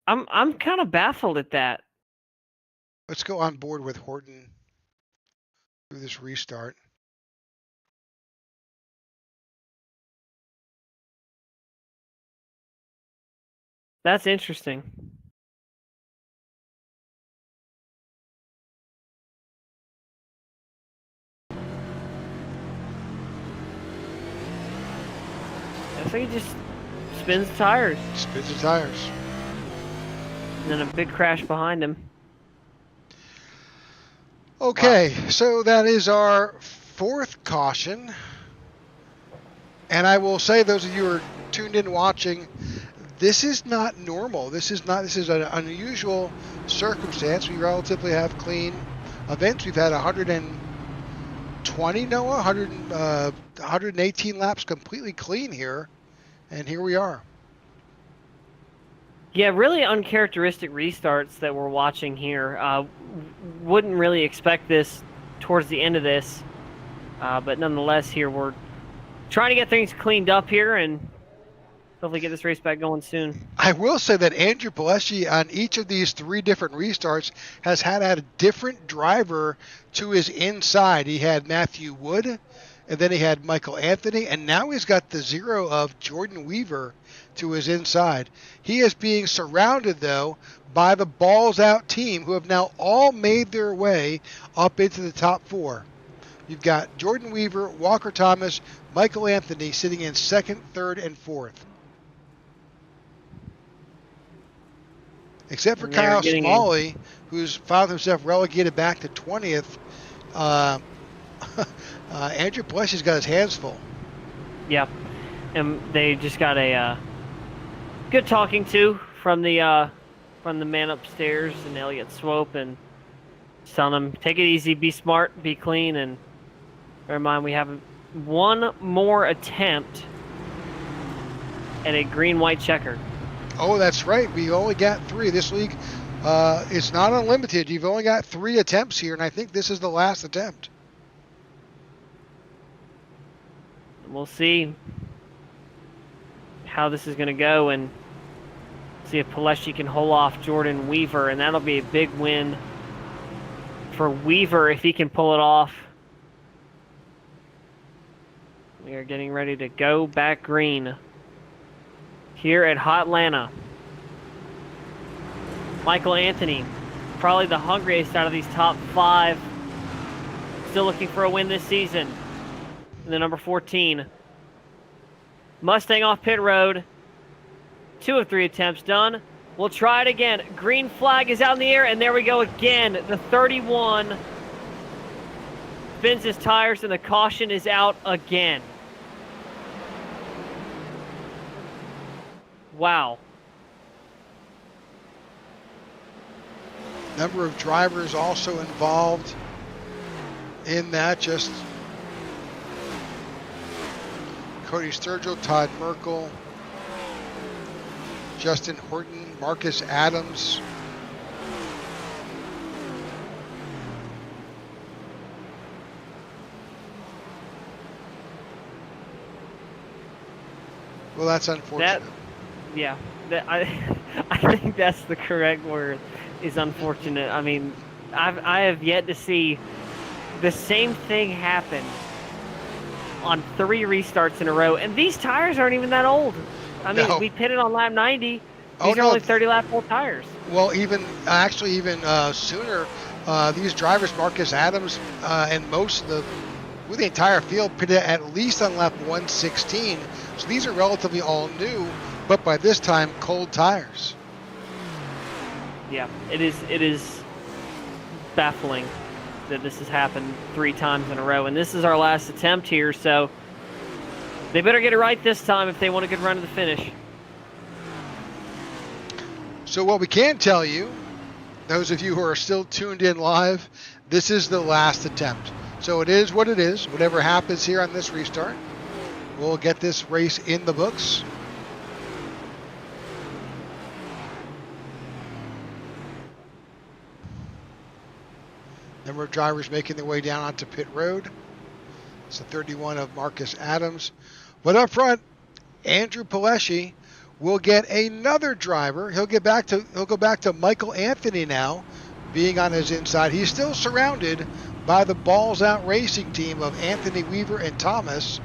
I'm kind of baffled at that. Let's go on board with Horton through this restart. That's interesting. I think he just spins the tires. Spins the tires. And then a big crash behind him. Okay, so that is our fourth caution. And I will say, those of you who are tuned in watching, this is not normal. This is an unusual circumstance. We relatively have clean events. We've had 120, Noah, 118 laps completely clean here. And here we are. Yeah, really uncharacteristic restarts that we're watching here. Wouldn't really expect this towards the end of this. But nonetheless, here we're trying to get things cleaned up here and hopefully get this race back going soon. I will say that Andrew Pileski on each of these three different restarts has had a different driver to his inside. He had Matthew Wood, and then he had Michael Anthony, and now he's got the 0 of Jordan Weaver to his inside. He is being surrounded, though, by the balls out team, who have now all made their way up into the top 4. You've got Jordan Weaver, Walker Thomas, Michael Anthony sitting in 2nd, 3rd, and 4th. Except for Kyle Smalley, who's found himself relegated back to 20th. Andrew Pileski's got his hands full. Yep. And they just got a good talking to from the man upstairs and Elliot Swope, and telling him, take it easy, be smart, be clean, and bear in mind we have one more attempt at a green-white checker. Oh, that's right. We only got 3. This league it's not unlimited. You've only got 3 attempts here, and I think this is the last attempt. We'll see how this is going to go and see if Pileski can hold off Jordan Weaver, and that'll be a big win for Weaver if he can pull it off. We are getting ready to go back green here at Atlanta. Michael Anthony, probably the hungriest out of these top 5, still looking for a win this season. And the number 14. Mustang off pit road. 2 of 3 attempts done. We'll try it again. Green flag is out in the air, and there we go again. The 31 spins his tires, and the caution is out again. Wow. Number of drivers also involved in that. Just Cody Sturgill, Todd Merkel, Justin Horton, Marcus Adams. Well, that's unfortunate. Yeah. I think that's the correct word, is unfortunate. I mean, I have yet to see the same thing happen on 3 restarts in a row, and these tires aren't even that old. I mean, No. we pitted on lap 90. Oh, These are no. only 30 lap old tires. Well, even sooner, these drivers, Marcus Adams and most of the entire field, pitted at least on lap 116. So these are relatively all new, but by this time, cold tires. Yeah, it is baffling that this has happened 3 times in a row, and this is our last attempt here, so they better get it right this time if they want a good run to the finish. So what we can tell you, those of you who are still tuned in live, this is the last attempt. So it is what it is. Whatever happens here on this restart, we'll get this race in the books. Number of drivers making their way down onto pit road. It's the 31 of Marcus Adams. But up front, Andrew Palesci will get another driver. He'll go back to Michael Anthony now, being on his inside. He's still surrounded by the Balls Out Racing team of Anthony Weaver and Thomas.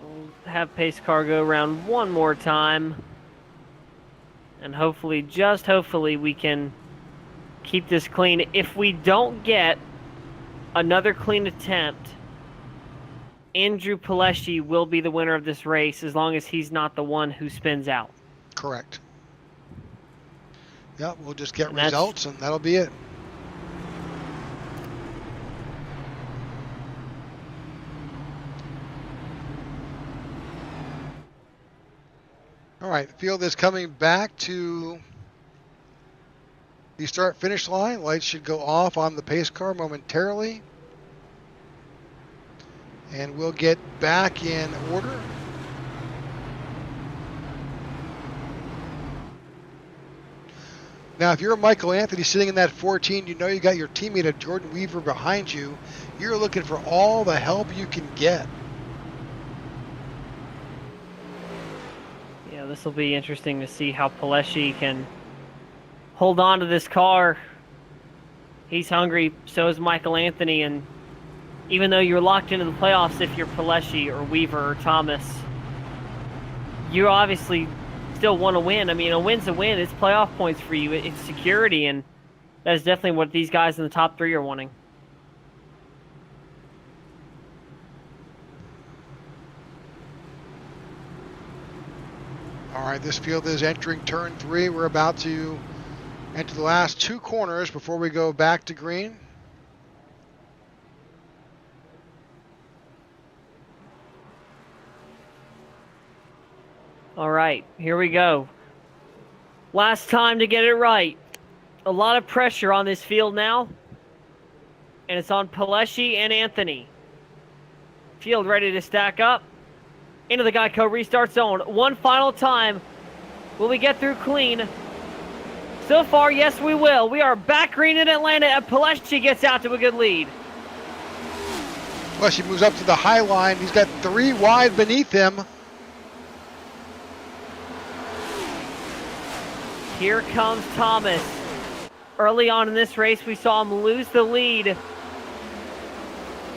We'll have pace car go around one more time. And hopefully, just hopefully, we can keep this clean. If we don't get another clean attempt, Andrew Palesci will be the winner of this race as long as he's not the one who spins out. Correct. Yeah, we'll just get results and that'll be it. All right, the field is coming back to the start-finish line. Lights should go off on the pace car momentarily. And we'll get back in order. Now, if you're Michael Anthony sitting in that 14, you know you got your teammate of Jordan Weaver behind you. You're looking for all the help you can get. Yeah, this will be interesting to see how Palesci can hold on to this car. He's hungry, so is Michael Anthony, and even though you're locked into the playoffs, if you're Palesci or Weaver or Thomas, you obviously still want to win. I mean, a win's a win. It's playoff points for you. It's security, and that's definitely what these guys in the top 3 are wanting. All right, this field is entering turn 3. We're about to enter the last 2 corners before we go back to green. All right, here we go. Last time to get it right. A lot of pressure on this field now, and it's on Palesci and Anthony. Field ready to stack up. Into the Geico restart zone. One final time. Will we get through clean? So far, yes, we will. We are back green in Atlanta, and Palesci gets out to a good lead. Palesci moves up to the high line. He's got 3 wide beneath him. Here comes Thomas. Early on in this race, we saw him lose the lead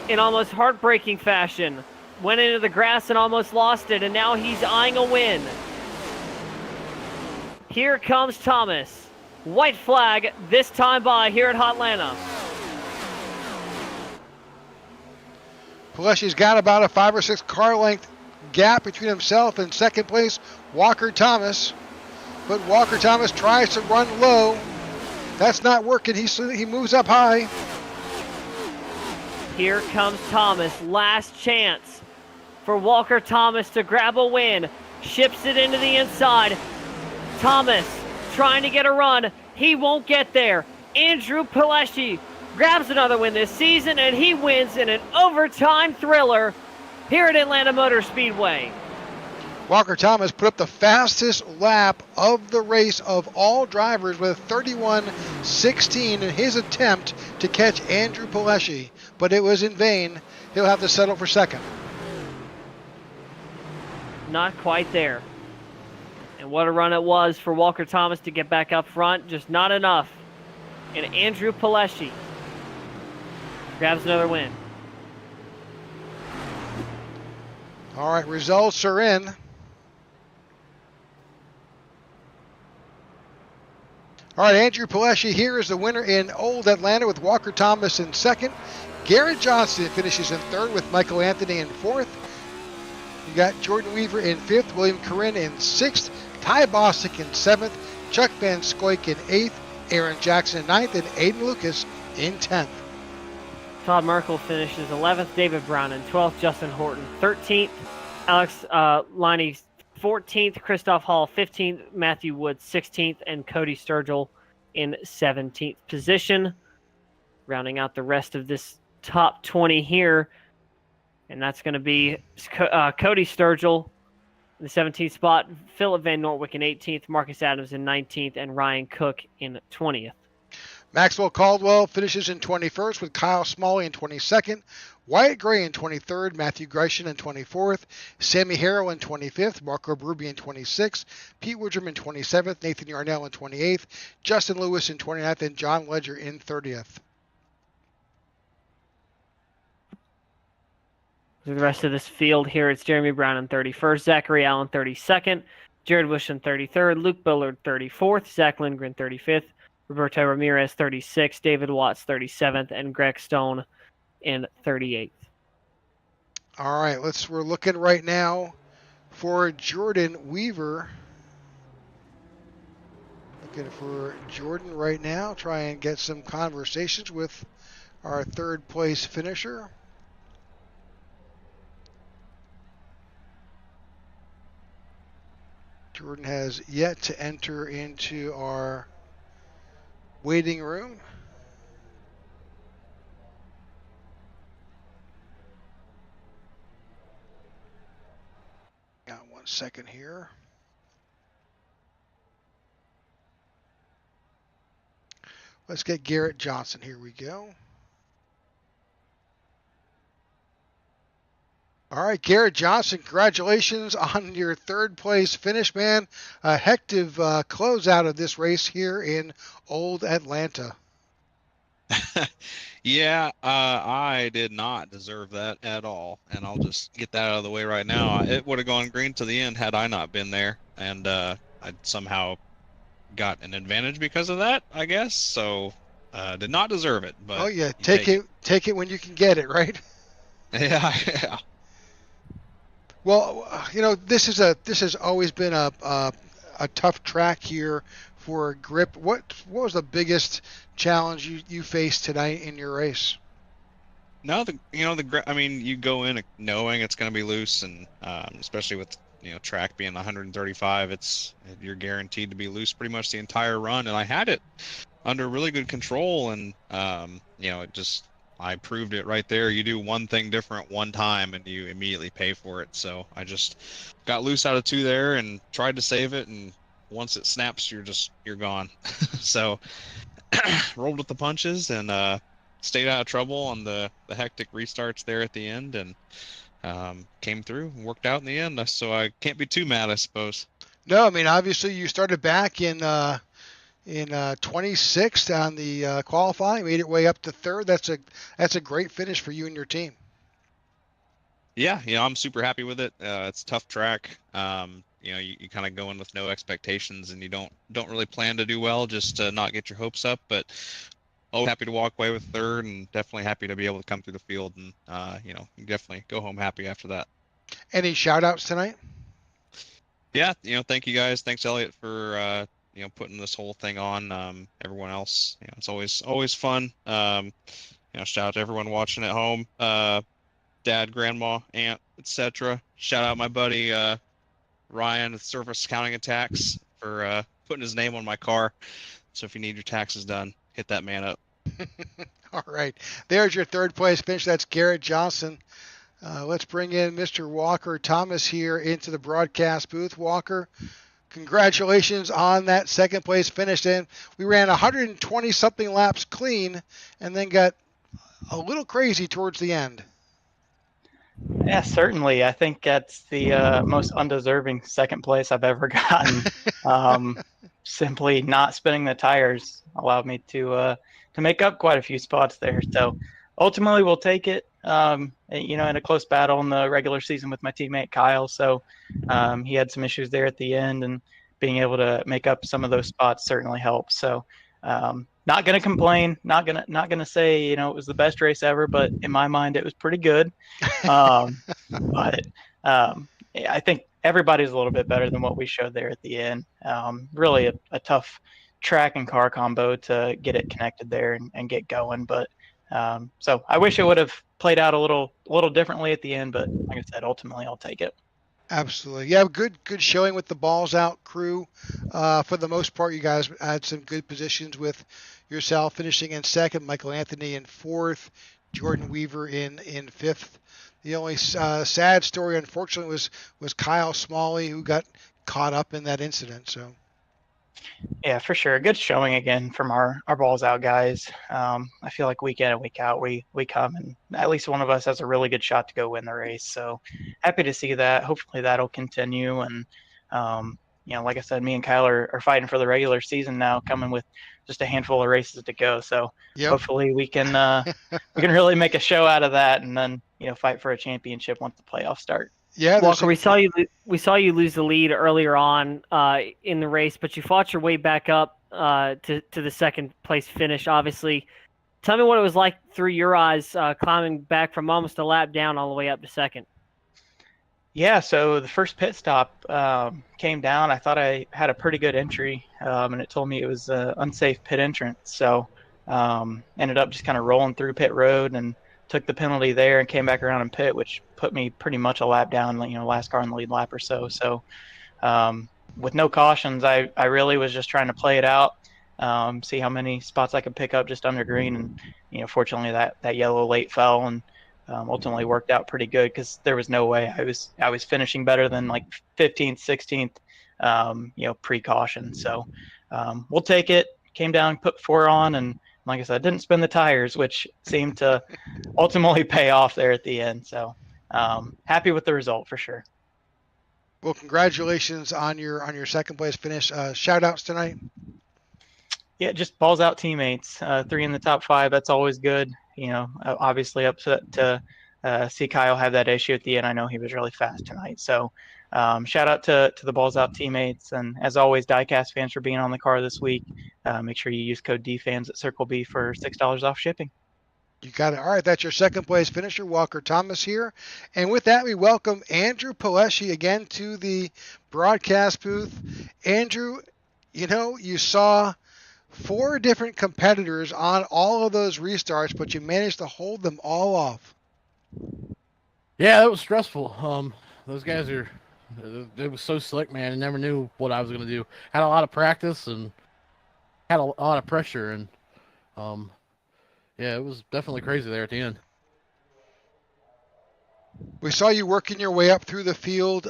in almost heartbreaking fashion. Went into the grass and almost lost it, and now he's eyeing a win. Here comes Thomas. White flag this time by here at Atlanta. Palesci's got about a 5 or 6 car length gap between himself and second place Walker Thomas. But Walker Thomas tries to run low. That's not working. He moves up high. Here comes Thomas. Last chance for Walker Thomas to grab a win. Ships it into the inside. Thomas trying to get a run. He won't get there. Andrew Palesci grabs another win this season, and he wins in an overtime thriller here at Atlanta Motor Speedway. Walker Thomas put up the fastest lap of the race of all drivers with 31.16 in his attempt to catch Andrew Palesci, but it was in vain. He'll have to settle for second. not quite there. And what a run it was for Walker Thomas to get back up front, just not enough. And Andrew Pileshi grabs another win. All right, results are in. All right, Andrew Pileshi here is the winner in Old Atlanta with Walker Thomas in second. Garrett Johnson finishes in third with Michael Anthony in fourth. You got Jordan Weaver in fifth, William Corinne in sixth, Ty Bostic in seventh, Chuck Van Scoik in eighth, Aaron Jackson in ninth, and Aiden Lucas in 10th. Todd Merkel finishes 11th, David Brown in 12th, Justin Horton 13th, Alex Liney 14th, Christoph Hall 15th, Matthew Wood 16th, and Cody Sturgill in 17th position. Rounding out the rest of this top 20 here, and that's going to be Cody Sturgill in the 17th spot, Philip Van Nortwick in 18th, Marcus Adams in 19th, and Ryan Cook in 20th. Maxwell Caldwell finishes in 21st with Kyle Smalley in 22nd, Wyatt Gray in 23rd, Matthew Gresham in 24th, Sammy Harrell in 25th, Marco Berube in 26th, Pete Woodrum in 27th, Nathan Yarnell in 28th, Justin Lewis in 29th, and John Ledger in 30th. The rest of this field here, it's Jeremy Brown in 31st, Zachary Allen 32nd, Jared Bush in 33rd, Luke Bullard 34th, Zach Lindgren 35th, Roberto Ramirez 36th, David Watts 37th, and Greg Stone in 38th. All right, we're looking right now for Jordan Weaver. Looking for Jordan right now, try and get some conversations with our third place finisher. Jordan has yet to enter into our waiting room. Got 1 second here. Let's get Garrett Johnson. Here we go. All right, Garrett Johnson, congratulations on your third place finish, man. A hectic closeout of this race here in Old Atlanta. Yeah, I did not deserve that at all, and I'll just get that out of the way right now. It would have gone green to the end had I not been there, and I somehow got an advantage because of that, I guess. So, did not deserve it. But oh yeah, take it when you can get it, right? Yeah, yeah. Well, this has always been a tough track here for grip. What was the biggest challenge you faced tonight in your race? No, I mean, you go in knowing it's going to be loose, and especially with track being 135, you're guaranteed to be loose pretty much the entire run, and I had it under really good control, and I proved it right there. You do one thing different one time and you immediately pay for it. So I just got loose out of two there and tried to save it, and once it snaps, you're gone. So rolled with the punches and stayed out of trouble on the hectic restarts there at the end, and came through and worked out in the end. So I can't be too mad, I suppose. No, I mean, obviously you started back in 26th on the qualifying, made it way up to third. That's a great finish for you and your team. Yeah, I'm super happy with it. It's a tough track. You kind of go in with no expectations, and you don't really plan to do well, just to not get your hopes up. But happy to walk away with third, and definitely happy to be able to come through the field, and you definitely go home happy after that. Any shout outs tonight? Yeah, thank you guys. Thanks, Elliot, for putting this whole thing on. Everyone else, it's always fun. Shout out to everyone watching at home, dad, grandma, aunt, etc. Shout out my buddy Ryan at Surface Accounting and Tax for putting his name on my car. So if you need your taxes done, hit that man up. All right, there's your third place finish. That's Garrett Johnson. Let's bring in Mr. Walker Thomas here into the broadcast booth. Walker, congratulations on that second place finish. And we ran 120 something laps clean and then got a little crazy towards the end. Yeah, certainly. I think that's the most undeserving second place I've ever gotten. Simply not spinning the tires allowed me to make up quite a few spots there. So ultimately, we'll take it. In a close battle in the regular season with my teammate Kyle. So he had some issues there at the end, and being able to make up some of those spots certainly helps. So not gonna complain. Not gonna say it was the best race ever, but in my mind, it was pretty good. But I think everybody's a little bit better than what we showed there at the end. Really a tough track and car combo to get it connected there and get going. But so I wish it would have played out a little differently at the end. But like I said, ultimately I'll take it. Absolutely. Yeah, good showing with the balls out crew. For the most part, you guys had some good positions with yourself finishing in second, Michael Anthony in fourth, Jordan Weaver in fifth. The only sad story, unfortunately, was Kyle Smalley, who got caught up in that incident. So Yeah, for sure. Good showing again from our balls out guys. I feel like week in and week out, we come and at least one of us has a really good shot to go win the race. So happy to see that. Hopefully that'll continue. And, like I said, me and Kyle are fighting for the regular season now, coming with just a handful of races to go. So hopefully we can really make a show out of that and then, fight for a championship once the playoffs start. Yeah, Walker, we saw you lose the lead earlier on in the race, but you fought your way back up to the second place finish. Obviously, tell me what it was like through your eyes climbing back from almost a lap down all the way up to second. Yeah, so the first pit stop came down. I thought I had a pretty good entry, and it told me it was an unsafe pit entrance. So ended up just kind of rolling through pit road and took the penalty there and came back around and pit, which put me pretty much a lap down, last car in the lead lap or so. So with no cautions, I really was just trying to play it out, see how many spots I could pick up just under green. And, fortunately that yellow late fell and ultimately worked out pretty good because there was no way I was finishing better than like 15th, 16th, pre-caution. So we'll take it. Came down, put 4 on, and like I said, didn't spin the tires, which seemed to ultimately pay off there at the end. So happy with the result for sure. Well, congratulations on your second place finish. Shout outs tonight. Yeah, just balls out teammates. 3 in the top 5. That's always good. Obviously upset to see Kyle have that issue at the end. I know he was really fast tonight. So shout out to the balls out teammates. And as always, Diecast fans for being on the car this week. Make sure you use code DFANS at Circle B for $6 off shipping. You got it. All right, that's your second place finisher, Walker Thomas here. And with that, we welcome Andrew Pileshi again to the broadcast booth. Andrew, you saw 4 different competitors on all of those restarts, but you managed to hold them all off. Yeah, that was stressful. Those guys it was so slick, man. I never knew what I was going to do. Had a lot of practice and had a lot of pressure, and yeah, it was definitely crazy there at the end. We saw you working your way up through the field,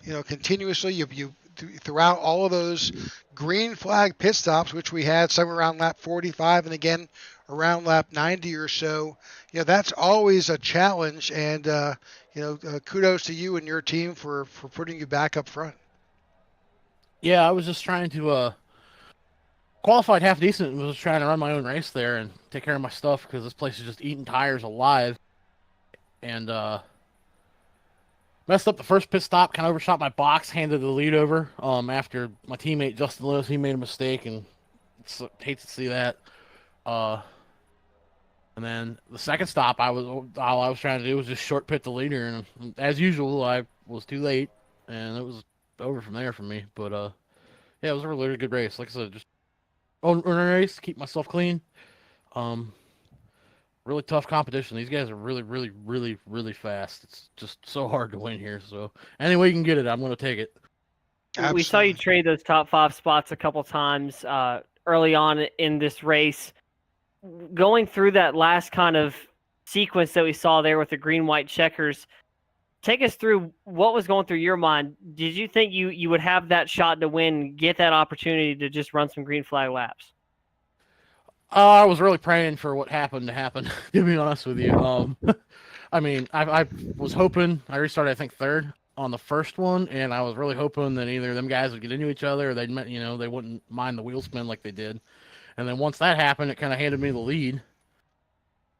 continuously. You throughout all of those green flag pit stops, which we had some around lap 45 and again around lap 90 or so. That's always a challenge, and kudos to you and your team for putting you back up front. Yeah, I was just trying to qualified half decent and was trying to run my own race there and take care of my stuff because this place is just eating tires alive. And messed up the first pit stop, kind of overshot my box, handed the lead over after my teammate Justin Lewis, he made a mistake, and hate to see that. And then the second stop, all I was trying to do was just short pit the leader, and as usual, I was too late, and it was over from there for me. But yeah, it was a really good race. Like I said, just own a race, keep myself clean. Really tough competition. These guys are really, really, really, really fast. It's just so hard to win here. So any way you can get it, I'm going to take it. Absolutely. We saw you trade those top 5 spots a couple times early on in this race. Going through that last kind of sequence that we saw there with the green-white checkers, take us through what was going through your mind. Did you think you would have that shot to win, get that opportunity to just run some green flag laps? I was really praying for what happened to happen, to be honest with you. I mean, I was hoping I restarted, I think, third on the first one, and I was really hoping that either them guys would get into each other or they'd, they wouldn't mind the wheel spin like they did. And then once that happened, it kind of handed me the lead.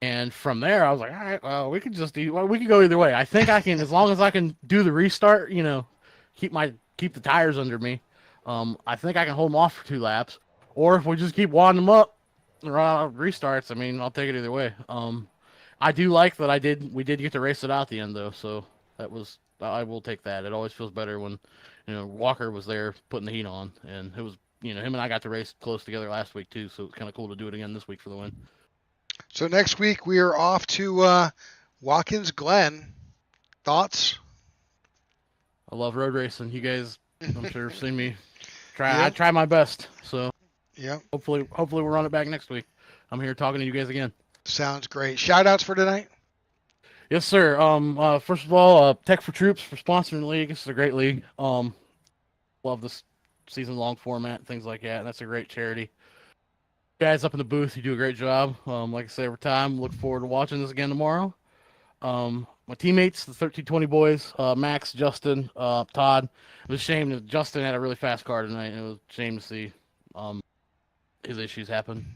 And from there, I was like, all right, well, we could go either way. I think I can, as long as I can do the restart, keep the tires under me. I think I can hold them off for 2 laps. Or if we just keep wadding them up, restarts. I mean, I'll take it either way. I do like that we did get to race it out at the end though, so I will take that. It always feels better when, Walker was there putting the heat on, and it was, him and I got to race close together last week too, so it's kind of cool to do it again this week for the win. So next week we are off to Watkins Glen. Thoughts? I love road racing. You guys, I'm sure, have seen me try. Yep. I try my best, so yeah. Hopefully we'll run it back next week. I'm here talking to you guys again. Sounds great. Shout outs for tonight? Yes, sir. First of all, Tech4Troops for sponsoring the league. It's a great league. Love this season-long format, things like that. That's a great charity. Guys up in the booth, you do a great job. Like I say every time, look forward to watching this again tomorrow. My teammates, the 1320 boys, Max, Justin, Todd. It was a shame that Justin had a really fast car tonight. It was a shame to see his issues happen.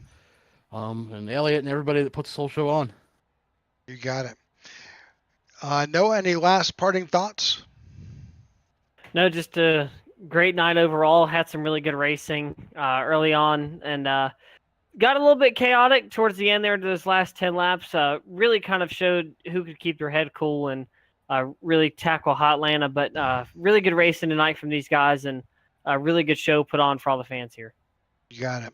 And Elliot and everybody that puts this whole show on. You got it. Noah, any last parting thoughts? No, just a great night overall. Had some really good racing early on, and got a little bit chaotic towards the end there to those last 10 laps. Really kind of showed who could keep their head cool and really tackle hot Atlanta. But really good racing tonight from these guys, and a really good show put on for all the fans here. You got it.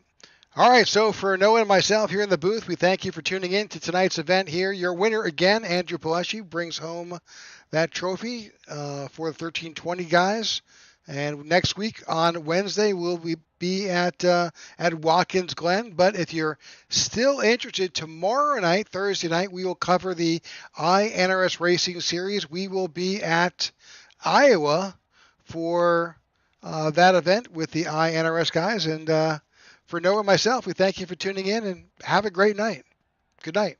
All right, so for Noah and myself here in the booth, we thank you for tuning in to tonight's event here. Your winner again, Andrew Pileshi, brings home that trophy for the 1320 guys. And next week on Wednesday, we'll be at Watkins Glen. But if you're still interested, tomorrow night, Thursday night, we will cover the iNRS Racing Series. We will be at Iowa for that event with the iNRS guys. And for Noah and myself, we thank you for tuning in and have a great night. Good night.